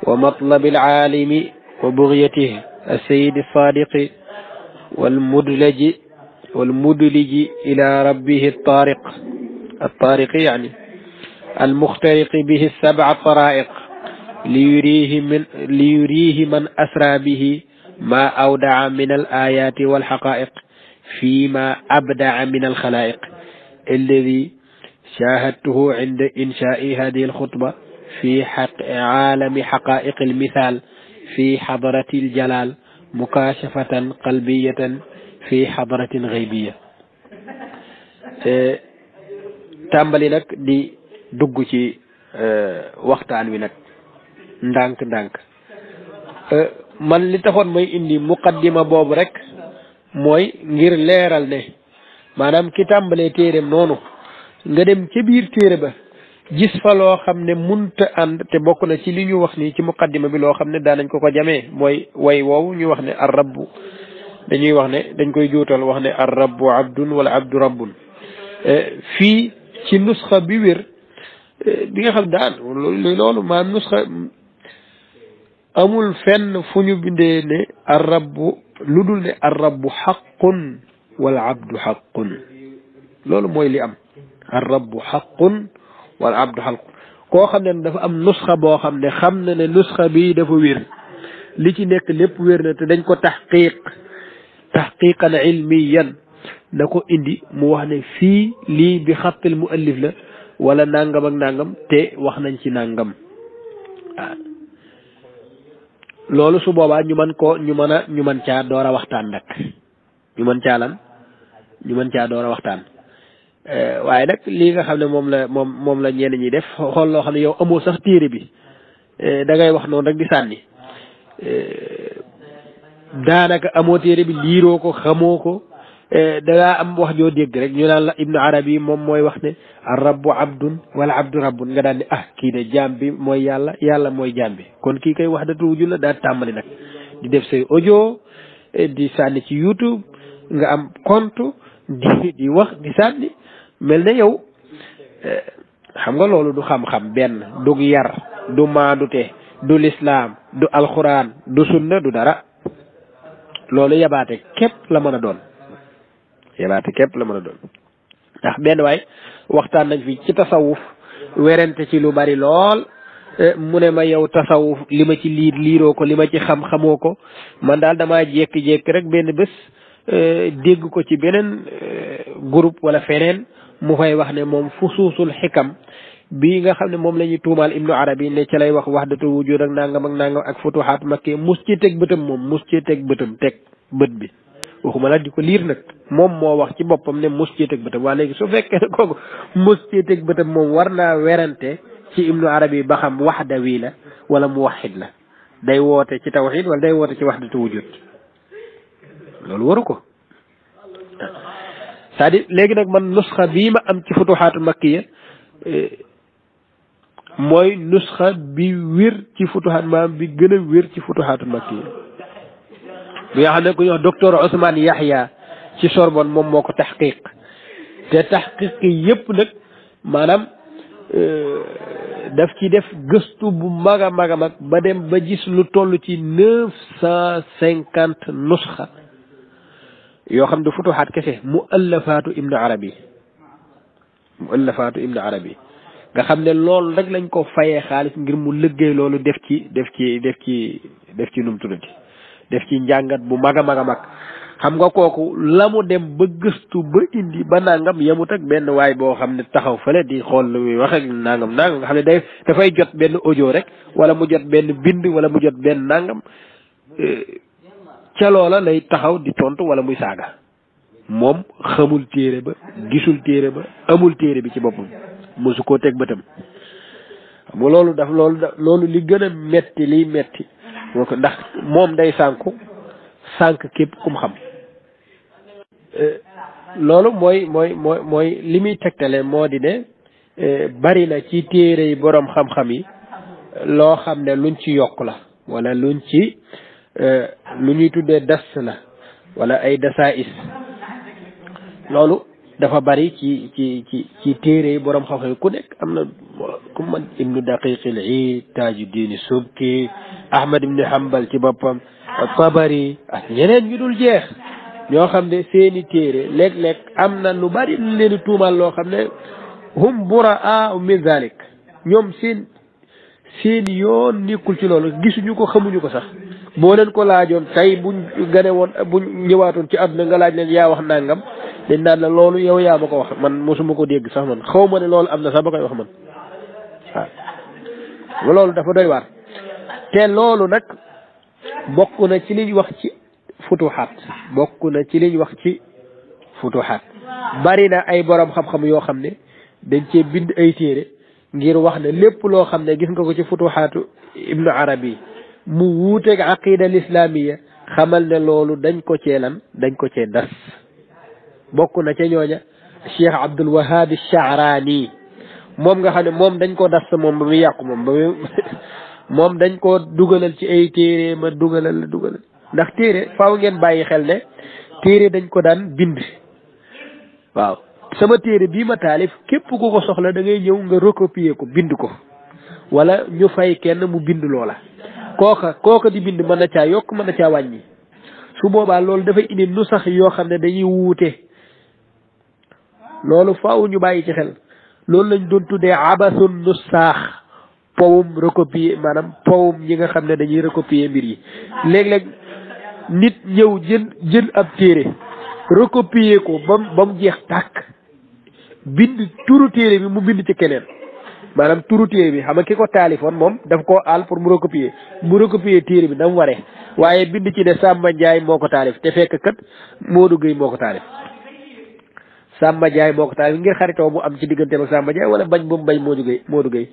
S1: wa matlabi alaalimi wa bugyatihi alsayidi alsadiqi والمدلج إلى ربه الطارق يعني المخترق به السبع الطرائق ليريه من أسرى به ما أودع من الآيات والحقائق فيما أبدع من الخلائق الذي شاهدته عند إنشاء هذه الخطبة في عالم حقائق المثال في حضرة الجلال مكاشفة قلبية في حضرة غيبية tàmbali nag di dugg ci waxtaan wi nag ndànk man li taxoon may indi muqaddima boobu rek mooy ngir leeral ne maanaam ki tàmbalee téereem noonu nga dem ca biir téere ba gis fa loo xam ne munta ànd te bokk na ci li ñu wax nii ci muqaddima bi loo xam ne daanañ ko jamee mooy way woowu ñu wax ne ar rabbu dañuy wax ne dañ koy juutal wax ne ar rabbu abdun wala abdu rabbun fii ci nusxa bi wér bi nga xam daan loolu maanaam nusxa amul fenn fu ñu bindee ne ar rabbu lu dul ne ar rabbu xaqun wala abdu xaqun loolu mooy li am ar rabbu xaqun wala abdu xaqun koo xam ne dafa am nusxa boo xam ne xam na ne nusxa bi dafa wér li ci nekk lépp wér na te dañ ko taxqiqan ilmiyan na ko indi mu wax ne fii lii bi xattil muallif la wala nangam ak nangam te wax nañ ci nangam waaw loolu su boobaa ñu mën caa door a waxtaan nag ñu mën caa door a waxtaan waaye nag lii nga xam ne moom la ñenn ñi def xool loo xam ne yow amoo sax téere bi da ngay wax noonu rek di sànni daanaka amoo téere bi liiroo ko xamoo ko dangaa am wax joo dégg rek ñu naan la ibnu arabi moom mooy wax ne ar rabbu abdun wala abdu rabbun nga daan ne kii de jaam bi mooy yàlla mooy jaam bi kon kii koy wahdatul wujud la daal tàmbali nag di def say audio di sànni ci YouTube nga am compte di wax di sànni mel ne yow xam nga loolu du xam-xam benn du yar du maandute du lislaam du alxuraan du sunna du dara loolu yabaate képp la mën a doon ndax benn waay waxtaan nañ fi ci tasawuf werante ci lu bari lool mu ne ma yow tasawuf li ma ci liiroo ko li ma ci xamoo ko man daal damaa jékki-jékki rek benn bés dégg ko ci beneen groupe wala feneen mu fay wax ne moom fusuusul xikam bii nga xam ne moom la ñuy tuumaal ibnu arabi ne ca lay wax wahdatul wujud ak nangam ak futuhaat makki mus ci teg bëtam teg bët bi waxuma la di ko liir nag moom moo wax ci boppam ne mus ci teg bëtam waa léegi su fekkee ne kooku mus ci teg bëtam moom war naa werante ci ibnu arabi ba xam wahdawi la wala muwahhid la day woote ci tawhid wala day woote ci wahdatul wujud loolu waru ko c'est-à-dire léegi nag man nusxa bii ma am ci futuhaatu makkiya mooy nusxa bi wér ci futuhaat maanaam bi gën a wér ci futuhaatu makkiya bi nga xam ne ku ñuy wax docteur Ousmane Yahya ci Sorbonne moom moo ko taxqiq te taxqiq yëpp nag maanaam daf ci def gëstu bu mag a mag a mag ba dem ba gis lu toll ci 950 nusxa yoo xam ne futuxaat kese muallafaatu ibnu arabi nga xam ne loolu rek lañ ko fayee xaalis ngir mu liggéey loolu def ci num tuddati def ci njàngat bu mag a mag a mag xam nga kooku la mu dem ba gëstu ba indi ba nangam yemut ak benn waay boo xam ne taxaw fële di xool lu muy wax ak nangam nga xam ne dafay jot benn audio rek wala mu jot benn bind wala mu jot benn nangam ca loola lay taxaw di tontu wala muy saaga moom xamul téere ba gisul téere ba amul téere bi ci boppam mosu koo teg bëtam xam nga loolu li gën a metti liy metti ndax moom day sànk képp kum xam loolu mooy li muy tegtale moo di ne bari na ci téere yi boroom xam-xam yi loo xam ne luñ ci yokk la wala luñ ci lu ñuy tuddee das la wala ay dasaïs loolu dafa bari ci téere yi boroom xam-xam yi ku nekk am na ku man ibnu daqiqil iid Tajuddin Subki Ahmad ibnu Hanbal ci boppam Tabari ak ñeneen ñu dul jeex ñoo xam ne seeni téere léeg-léeg am na lu bari lu leen tuumal loo xam ne hum buraa min zalik ñoom seen yoon nekkul ci loolu gisuñu ko xamuñu ko sax boo leen ko laajoon tey buñ ñëwaatoon ci àdduna nga laaj leen yaa wax nangam dañ naan la loolu yow yaa ma ko wax man mosuma ko dégg sax man xaw ma ne loolu am na sax ba koy wax man waaw loolu dafa doy waar te loolu nag bokk na ci liñ wax ci futuxaat bari na ay borom xam-xam yoo xam ne dañ cee bind ay téere ngir wax ne lépp loo xam ne gis nga ko ci futuxaatu ibnu arabi mu wuuteeg aqida al islamiya xamal ne loolu dañ ko cee das bokk na ca ñooña Cheikh Abdul Wahab Sha'rani moom nga xam ne moom dañ ko das moom ba muy yàqu moom dañ ko dugalal ci ay téere ma dugalal ndax téere faaw ngeen bàyyi xel ne téere dañ ko daan bind waaw sama téere bii ma taalif képp ku ko soxla da ngay ñëw nga recopier ko bind ko wala ñu fay kenn mu bind loola kooka di bind mën na caa yokk mën na caa wàññi su boobaa loolu dafay indi nu sax yoo xam ne dañuy wuute loolu faaw ñu bàyyi ci xel loolu lañ doon tuddee abasun nu saax powum recopier maanaam powum ñi nga xam ne dañuy recopier mbir yi léeg-léeg nit ñëw jël ab téere recopier ko ba mu jeex tàkk bind turu téere bi mu bind ci keneen maanaam turu téere bi xam nga ki ko taalifoon moom daf koo aal pour mu recopier téere bi na mu waree waaye bind ci ne Samba Ndiaye moo ko taalif te fekk kat Modou Gueye moo ko taalif Samba Ndiaye moo ko taalif ngir xaritoo mu am ci digganteem ak Samba Ndiaye wala bañ bu mu bañ Modou Gueye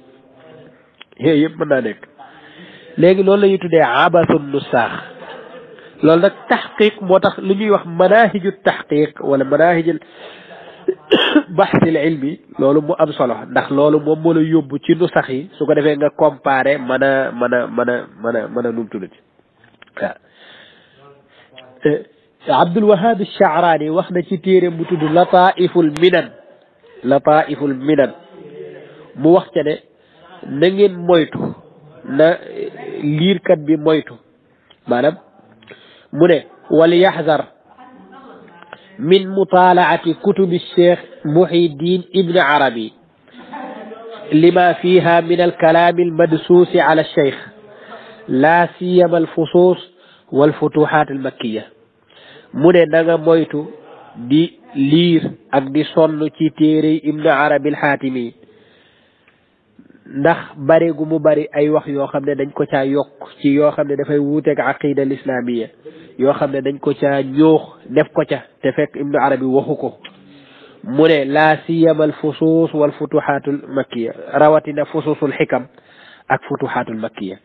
S1: yooyu yëpp mën naa nekk léegi loolu la ñuy tuddee abasun nu saax loolu nag taxqiq moo tax lu ñuy wax manahiju taxqiq wala manahijul baxsil ilmi loolu mu am solo ndax loolu moom moo la yóbbu ci nu sax yi su ko defee nga comparé mën a num tuddati waaw Abdul Wahab Sha'rani wax na ci téere bu tudd Lataiful Minan mu wax ca ne na ngeen moytu na liirkat bi moytu maanaam mu ne wal yaxzar min mutalaati kutubi Cheikh Muhyiddin Ibn Arabi lima fiha min alkalaam almadsuusi ala Cheikh la siyama alfusuus walfutuhaat almakkiya mu ne na nga moytu di liir ak di sonn ci téere Ibn Arabi alxaatimi ndax bari gu mu bari ay wax yoo xam ne dañ ko caa yokk ci yoo xam ne dafay wuuteeg aqida al islamiyya yoo xam ne dañ ko caa ñoox def ko ca te fekk Ibn Arabi waxu ko mu ne laa siyama al fusuus wal futuhaatul makkiya rawatina fusuusul xikam ak futuhaatul makkiya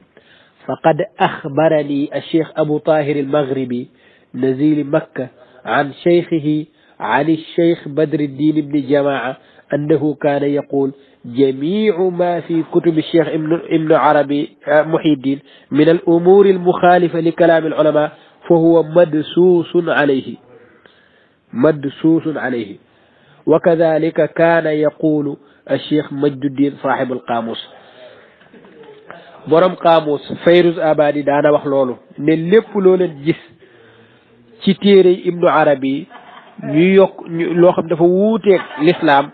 S1: faqad axbarani الشيخ أبو طاهر المغربي نزيل مكة عن شيخه عن الشيخ بدر الدين بن جماعة أنه كان يقول جميع ما في كتب الشيخ ابن عربي محي الدين من الأمور المخالفة لكلام العلماء فهو مدسوس عليه وكذلك كان يقول الشيخ مجد الدين صاحب القاموس borom قاموس فيروز abadi daana wax loolu ne lépp loo leen gis ci téere ibnu arabi ñu yokk loo xam dafa wuuteeg l'islam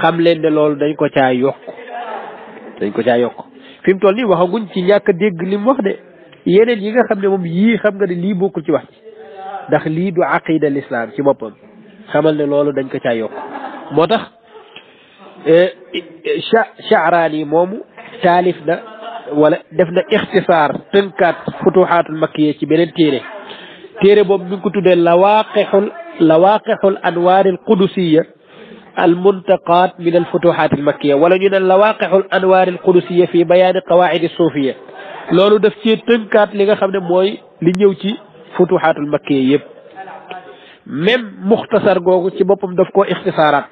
S1: xam leen ne loolu dañ ko caa yokk fi mu toll nii waxaguñ ci ñàkk a dégg li mu wax de yeneen yi nga xam ne moom yii xam nga ne lii bokkul ci wax ci ndax lii du aqida l'islam ci boppam xamal ne loolu dañ ko caa yokk moo tax Sha'rani moomu taalif na wala def na ixtisaar tënkaat futuxaatul makkiya ci beneen téere boobu mi ngi ko tuddee lawaqixul anwaaril qudusiya al muntaqaat min al futuxaatil makkiya wala ñu ne lawaqixul anwaaril qudusiya fi bayaani qawaacidi suufiya loolu daf ci tënkaat li nga xam ne mooy li ñëw ci futuxaatul makkiya yëpp même muxtasar googu ci boppam daf koo ixtisaaraat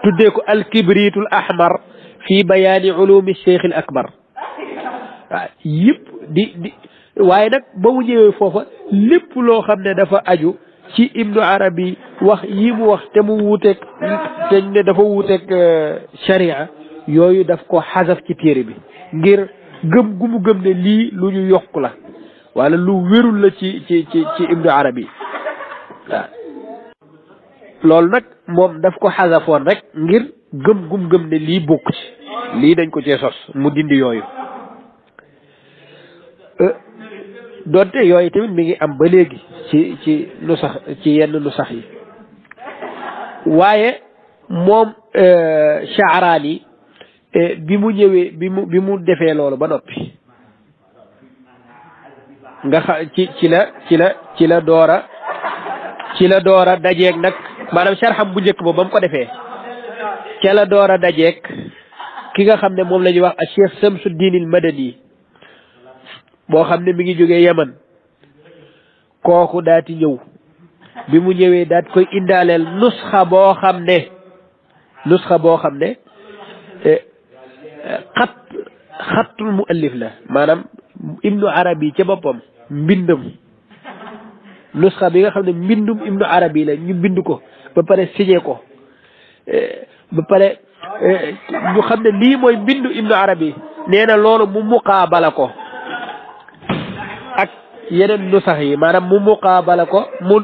S1: tuddee ko al kibriitul ahmar fi bayaani ulumi cheikh al akbar waaw yëpp di waaye nag ba mu ñëwee foofa lépp loo xam ne dafa aju ci ibnu arabi wax yi mu wax te mu wuuteeg te ne dafa wuuteeg sharia yooyu daf ko xasaf ci téere bi ngir gëm gu mu gëm ne lii lu ñu yokk la wala lu wérul la ci ibnu arabi waaw loolu nag moom daf ko xasafoon rek ngir gëm gum gëm ne lii bokk ci lii dañ ko cee sos mu dindi yooyu donte yooyu tamit mi ngi am ba léegi ci nu sax ci yenn nu sax yi waaye moom Sha'rani bi mu ñëwee bi mu defee loolu ba noppi nga ci la doora dajeeg nag maanaam sharxam bu njëkk ba ba mu ko defee ca la doora dajeeg ki nga xam ne moom la ñuy wax a Cheikh Samsuddin al Madani boo xam ne mi ngi jógee Yaman kooku daati ñëw bi mu ñëwee daat koy indaaleel nusxa boo xam ne xattul muallif la maanaam ibnu arabi ca boppam mbindam nusxa bi nga xam ne mbindum ibnu arabi la ñu bind ko ba pare signé ko ba pare ñu xam ne lii mooy mbindu ibnu arabi nee na loolu mu muqaabala ko ak yeneen nusax yi maanaam mu muqaabala ko mu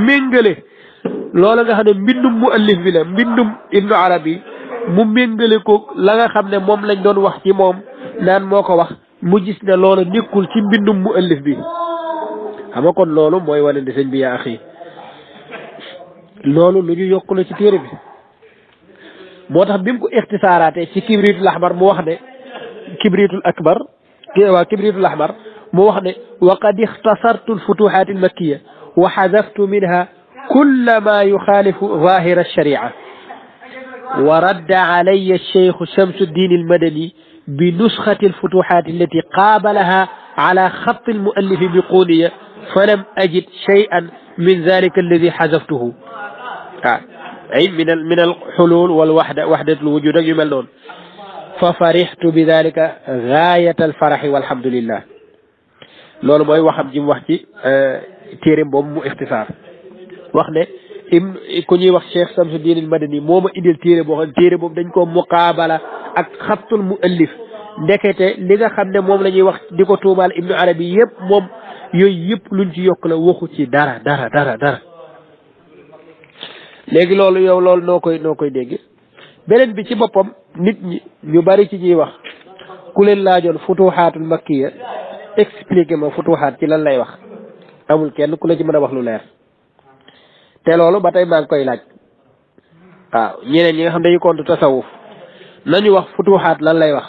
S1: méngale loolu nga xam ne mbindum muallif bi la mbindum ibnu arabi mu méngale ko la nga xam ne moom lañ doon wax ci moom naan moo ko wax mu gis ne loolu nekkul ci mbindum muallif bi xam nga kon loolu mooy wane ne sëñ bi yaa axi loolu lu ñu yokk la ci téere bi moo tax bi mu ko ixtisaaraatee ci kibritul ahmar mu wax ne kibritul akbar waa kibritul ahmar mu wax ne wa qad ixtasartu alfutuhat almakkiya wa xadaftu minha kulla ma yuxaalifu zahira alsharia wa radda alaya alcheikhu Shamsuddin almadani bi nusxati alfutuhat allati qaabalaha ala xatti almuallifi bi quuniya falam ajid shay'an min dalika alladi xadaftuhu ay min alxulul walwaxdat alwujud ak yu mel noonu fa farixtu bi dalika gaayat alfaraxi walhamdulillah loolu mooy waxam ji mu wax ci téeréem boobu mu ixtisaar wax ne ku ñuy wax Cheikh Samsuddin al-Madani moo ma indil téere boo xam téere boobu dañ koo muqaabala ak xattul muallif ndekete li nga xam ne moom la ñuy wax di ko tuumaal ibnu arabi yëpp moom yooyu yëpp luñ ci yokk la waxu ci dara léegi loolu yow loolu noo koy dégg beneen bi ci boppam nit ñi ñu bari ci ñuy wax ku leen laajoon futuxaatul makkiya expliqué ma futuxaat ci lan lay wax amul kenn ku la ci mën a wax lu leer te loolu ba tey maa ngi koy laaj waaw ñeneen ñi nga xam dañu kontu tasawuf nañu wax futuxaat lan lay wax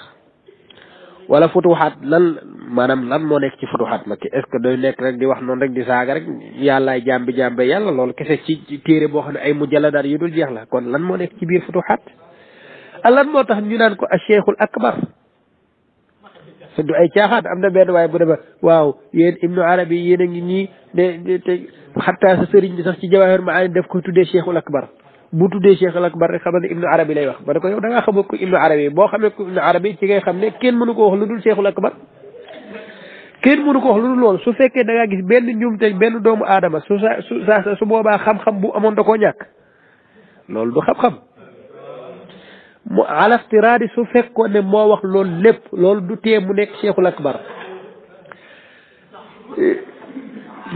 S1: wala futuxaat lan maanaam lan moo nekk ci futuxaat makki est-ce que doy nekk rek di wax noonu rek di saaga rek yàllaay jàmbe yàlla loolu kese ci téere boo xam ne ay mujalladaat yu dul jeex la kon lan moo nekk ci biir futuxaat lan moo tax ñu naan ko a cheikhul akbar du ay caaxaan am na benn waaye bu dema waaw yéen ibnu arabi yéen a ngi ñii de te xataa sa sëriñ bi sax ci jawahir maani def ko tuddee cheikhul akbar bu tuddee cheikhul akbar rek xamal ne ibnu arabi lay wax ba ne ko yow da ngaa xamoo ko ibnu arabi boo xamee ko ibnu arabi ci ngay xam ne kenn mënu ko wax lu dul cheikhul akbar kenn mënu ko wax lu dul loolu su fekkee da ngaa gis benn njuumte benn doomu aadama su boobaa xam-xam bu amoon da koo ñàkk loolu du xam-xam mu alaftiraadi su fekkoon ne moo wax loolu lépp loolu du tee mu nekk cheikhul akbar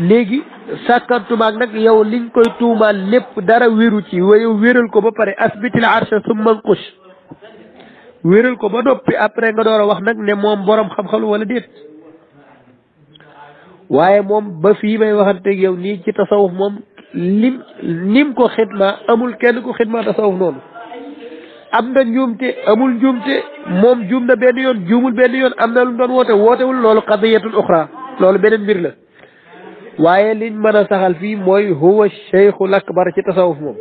S1: léegi sàkkantumaag nag yow liñ koy tuumaal lépp dara wéru ci yow wéral ko ba pare asbitil arsha summa nqush wéral ko ba noppi après nga door a wax nag ne moom borom xam-xam wala déet waaye moom ba fii may waxanteeg yow nii ci tasawuf moom nim ko xidma amul kenn ko xidma tasawuf noonu am na njuumte amul njuumte moom juum na benn yoon juumul benn yoon am na lu mu doon wootewul loolu qadiyatun uxra loolu beneen mbir la waaye liñ mën a saxal fii mooy huwa cheikhul akbar ci tasawuf moom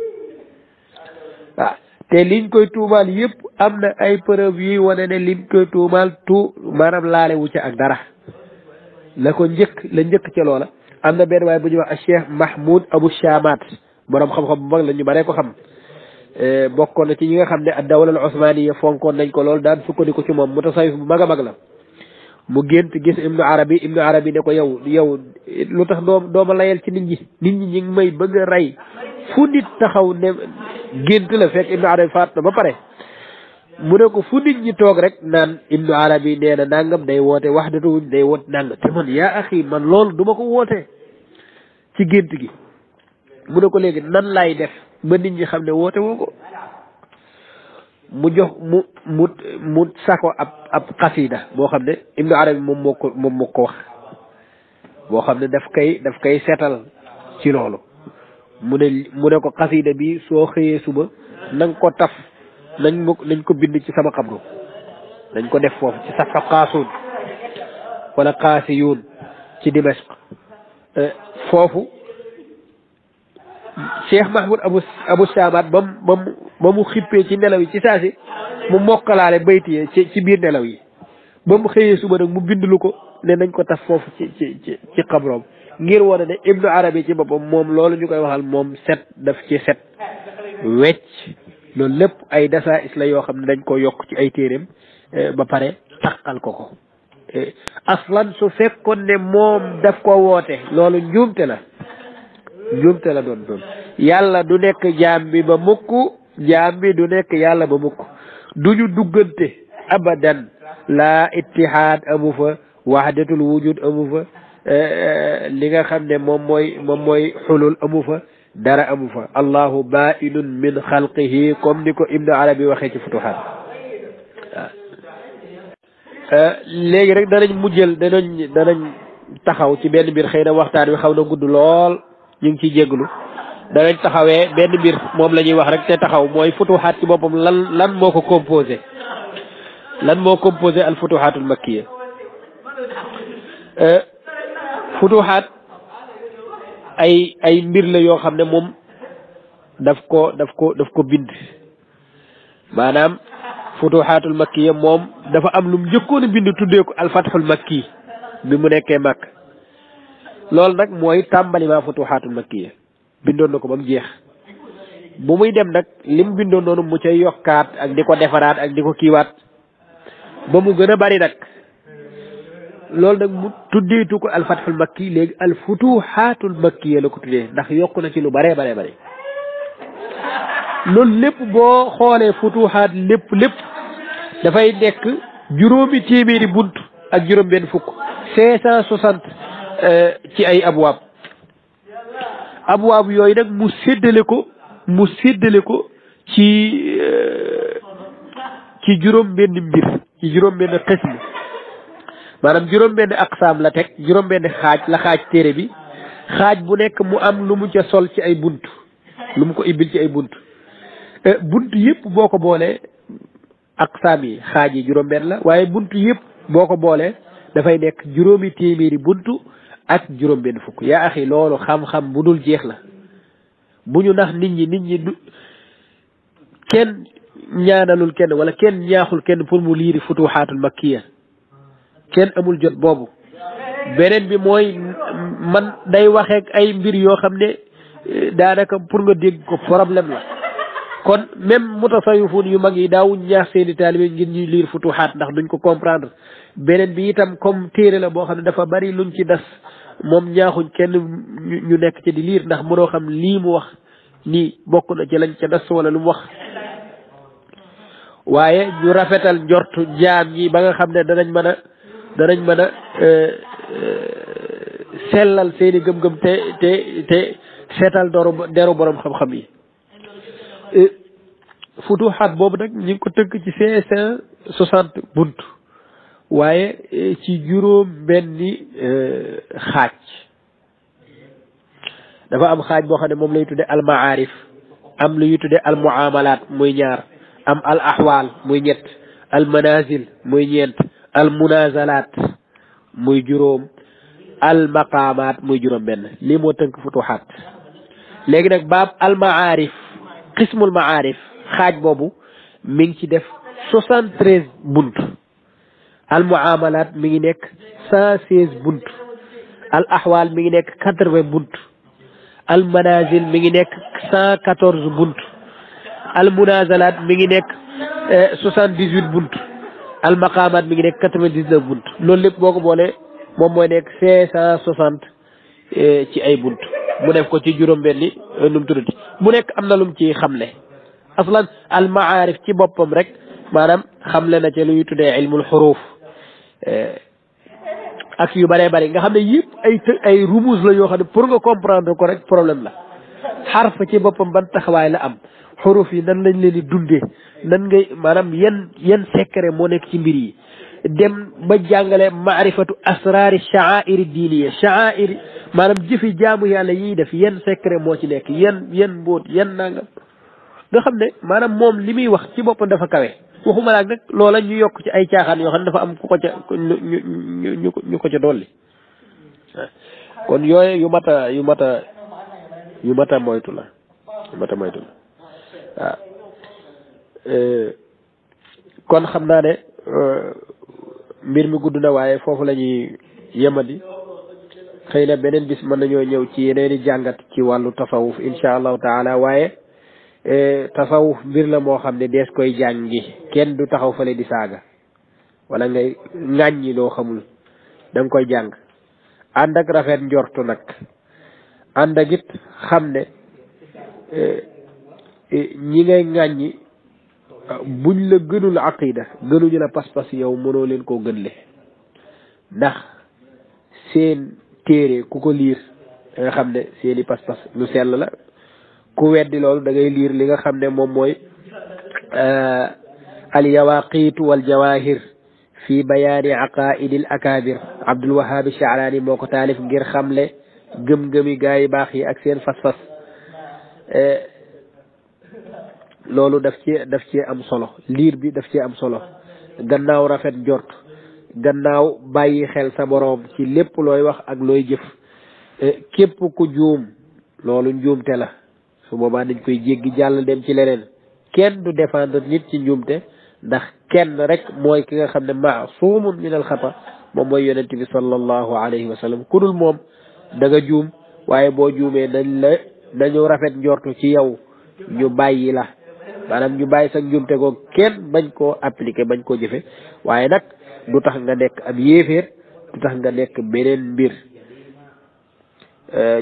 S1: ah te liñ koy tuumaal yëpp am na ay preuve yuy wane ne liñ koy tuumaal maanaam laale wu ca ak dara la ko njëkk ca loola am na benn waaye bu ñuy wax Cheikh Mahmoud Abou Chamat borom xam-xam bu mag la ñu bare ko xam bokkoon na ci ñi nga xam ne ad dawla al osmaniya fonkoon nañ ko lool daan sukkandiku ci moom mutasawif bu mag a mag la mu gént gis ibnu arabi ne ko yow lu tax dooma layal ci nit ñi ngi may bëgg a rey fu nit taxaw ne gént la fekk ibnu arabi faat na ba pare mu ne ko fu nit ñi toog rek naan ibnu arabi nee na nangam day woote wahdatu day woote nangam te man yaa axi man loolu duma ko woote ci gént gi mu ne ko léegi nan laay def ba nit ñi xam ne woote woo ko mu jox mu sako ab xasida boo xam ne ibnu arabi moom moo ko wax boo xam ne daf koy seetal ci loolu mu ne ko xasida bi soo xëyee suba na nga ko taf nañ ko bind ci sama xabru nañ ko def foofu ci safa qaasuun wala qaasiyuun ci Dimashq foofu Cheikh Mahmoud Abou Chamat ba mu xippee ci nelaw yi ci saasi mu mokkalaale bayti ci biir nelaw yi ba mu xëyee suba nag mu bindlu ko ne nañ ko taf foofu ci xabroom ngir wane ne ibnu arabi ci boppam moom loolu ñu koy waxal moom set daf ci set wecc loolu lépp ay dasa is la yoo xam ne dañ ko yokk ci ay téeréem ba pare taqal ko aslan su fekkoon ne moom daf ko woote loolu njuumte la doon yàlla du nekk jaam bi ba mukk jaam bi du nekk yàlla ba mukk duñu duggante abadan la ittihaad amu fa wahdatul wujud amu fa li nga xam ne moom mooy xulul amu fa dara amu fa allahu bainun min xalqihi comme ni ko ibnu arabi waxee ci futuhaat léegi rek danañ taxaw ci benn mbir xëy na waxtaan wi xaw na gudd lool ñu ngi ciy jégglu danañ taxawee benn mbir moom la ñuy wax rek te taxaw mooy futuhaat ci boppam lan moo ko composé al futuhaatul makkiya futuhaat ay mbir la yoo xam ne moom daf ko bind maanaam futuhaatul makkiya moom dafa am lu mu njëkkoon a bind tuddee ko alfathul makki bi mu nekkee Makka loolu nag mooy tàmbali maa futuhaatul makkiya bindoon na ko ba mu jeex bu muy dem nag lim bindoon noonu mu cay yokkaat ak di ko defaraat ak di ko kiiwaat ba mu gën a bari nag loolu nag mu tuddeetu ko alfathul makki léegi alfutuhaatul makkiya la ko tuddee ndax yokku na ci lu bare loolu lépp boo xoolee futuhaat lépp dafay nekk juróomi téeméeri bunt ak juróom benn fukk 560 ci ay abwaab yooyu nag mu séddale ko ci juróom benn mbir ci juróom benn xism maanaam juróom benn aqsaam la teg juróom benn xaaj téere bi xaaj bu nekk mu am lu mu ca sol ci ay bunt lu mu ko ibbil ci ay bunt yëpp boo ko boolee aqsaam yi xaaj yi juróom benn la waaye bunt yëpp boo ko boolee dafay nekk juróomi téeméeri buntu ak juróom benn fukk yaa axi loolu xam-xam bu dul jeex la bu ñu nax nit ñi kenn ñaanalul kenn wala kenn ñaaxul kenn pour mu liiri futuhaatul makkiya kenn amul jot boobu beneen bi mooy man day waxeek ay mbir yoo xam ne daanaka pour nga dégg ko problème la kon même mutasawifun yu mag yi daawuñ ñaax seeni taalibe ngir ñuy liir futuhaat ndax duñ ko comprendre beneen bi itam comme téere la boo xam ne dafa bari luñ ci das moom ñaaxuñ kenn ñu nekk ci di liir ndax mënoo xam lii mu wax nii bokk na ci lañ ca das wala lu mu wax waaye ñu rafetal njortu jaam ñi ba nga xam ne danañ mën a sellal seeni gëm-gëm te seetal deru borom xam-xam yi futuxaat boobu nag ñu ngi ko tënk ci 560 bunt waaye ci juróom benni xaaj dafa am xaaj boo xam ne moom lay tudde al maarif am lu ñuy tudde al muamalat muy ñaar am al ahwal muy ñett al manazil muy ñeent al munazalat muy juróom al maqaamaat muy juróom benn lii moo tënk futuxaat léegi nag baab al maarif qismul maarif xaaj boobu mi ngi ci def 73 bunt al muamalat mi ngi nekk 116 bunt al ahwal mi ngi nekk 80 bunt al manazil mi ngi nekk 114 bunt al munazalat mi ngi nekk 78 bunt al maqaamaat mi ngi nekk 99 bunt loolu lépp boo ko boolee moom mooy nekk 560 ci ay bunt mu def ko ci juróom-benni nu mu tuddati bu nekk am na lum ci xamle aslan al maarif ci boppam rek maanaam xamle na ci lu ñuy tuddee ilmul xuruuf ak yu bëree bëri nga xam ne yëpp ay rumuz la yoo xam ne pour nga comprendre ko rek problème la xarf ci boppam ban taxawaay la am xuruf yi nan lañ leen di dundee nan ngay maanaam yan secret moo nekk ci mbir yi dem ba jàngale maarifatu asraari sha'airi diiniya sha'airi maanaam jëfi jaamu yàlla yiy def yan secret moo ci nekk yan mbóot yan nangam nga xam ne maanaam moom li muy wax ci boppam dafa kawe waxuma laak nag loola ñu yokk ci ay caaxaan yoo xam ne dafa am ku ko ca ñu ko ca dolli kon yooyu yu mata moytu la waaw kon xam naa ne mbir mi gudd na waaye foofu la ñuy yemandi xëy na beneen bis mën nañoo ñëw ci yeneeni jàngat ci wàllu tasawuf insha allahu taala waaye tasawuf mbir la moo xam ne dees koy jàngi kenn du taxaw fale di saaga wala ngay ŋàññi loo xamul da nga koy jàng ànd ak rafet njortu nag ànd ak it xam ne ñi ngay ŋàññi buñ la gënul aqida gënuñu la pas-pas yow mënoo leen koo gën le ndax seen téere ku ko liir da nga xam ne seeni pas-pas lu sell la ku weddi loolu da ngay liir li nga xam ne moom mooy al yawaqitu wal jawahir fi bayaani aqaidil akabir Abdul Wahhab Sha'rani moo ko taalif ngir xamle gëm-gëmi gaa yi baax yi ak seen fas-fas loolu daf ci am solo liir bi daf ci am solo gannaaw rafet njort gannaaw bàyyi xel sa boroom ci lépp looy wax ak looy jëf képp ku juum loolu njuumte la su boobaa dañ koy jéggi jàll dem ci leneen kenn du défendre nit ci njuumte ndax kenn rek mooy ki nga xam ne maasumun min al xata moom mooy yonent bi sallallahu alayhi wa sallam ku dul moom da nga juum waaye boo juumee nañu rafet njortu ci yow ñu bàyyi la maanaam ñu bàyyi sa njuumte ko kenn bañ koo appliquer bañ koo jëfe waaye nag du tax nga nekk ab yéeféer du tax nga nekk beneen mbir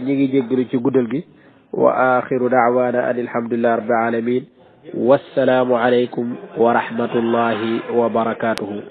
S1: ñi ngi jéggalu ci guddal gi wa axiru da'wana an alhamdulillahi rabbil alamin wassalaamu alaykum wa rahmatullahi wa barakatuhu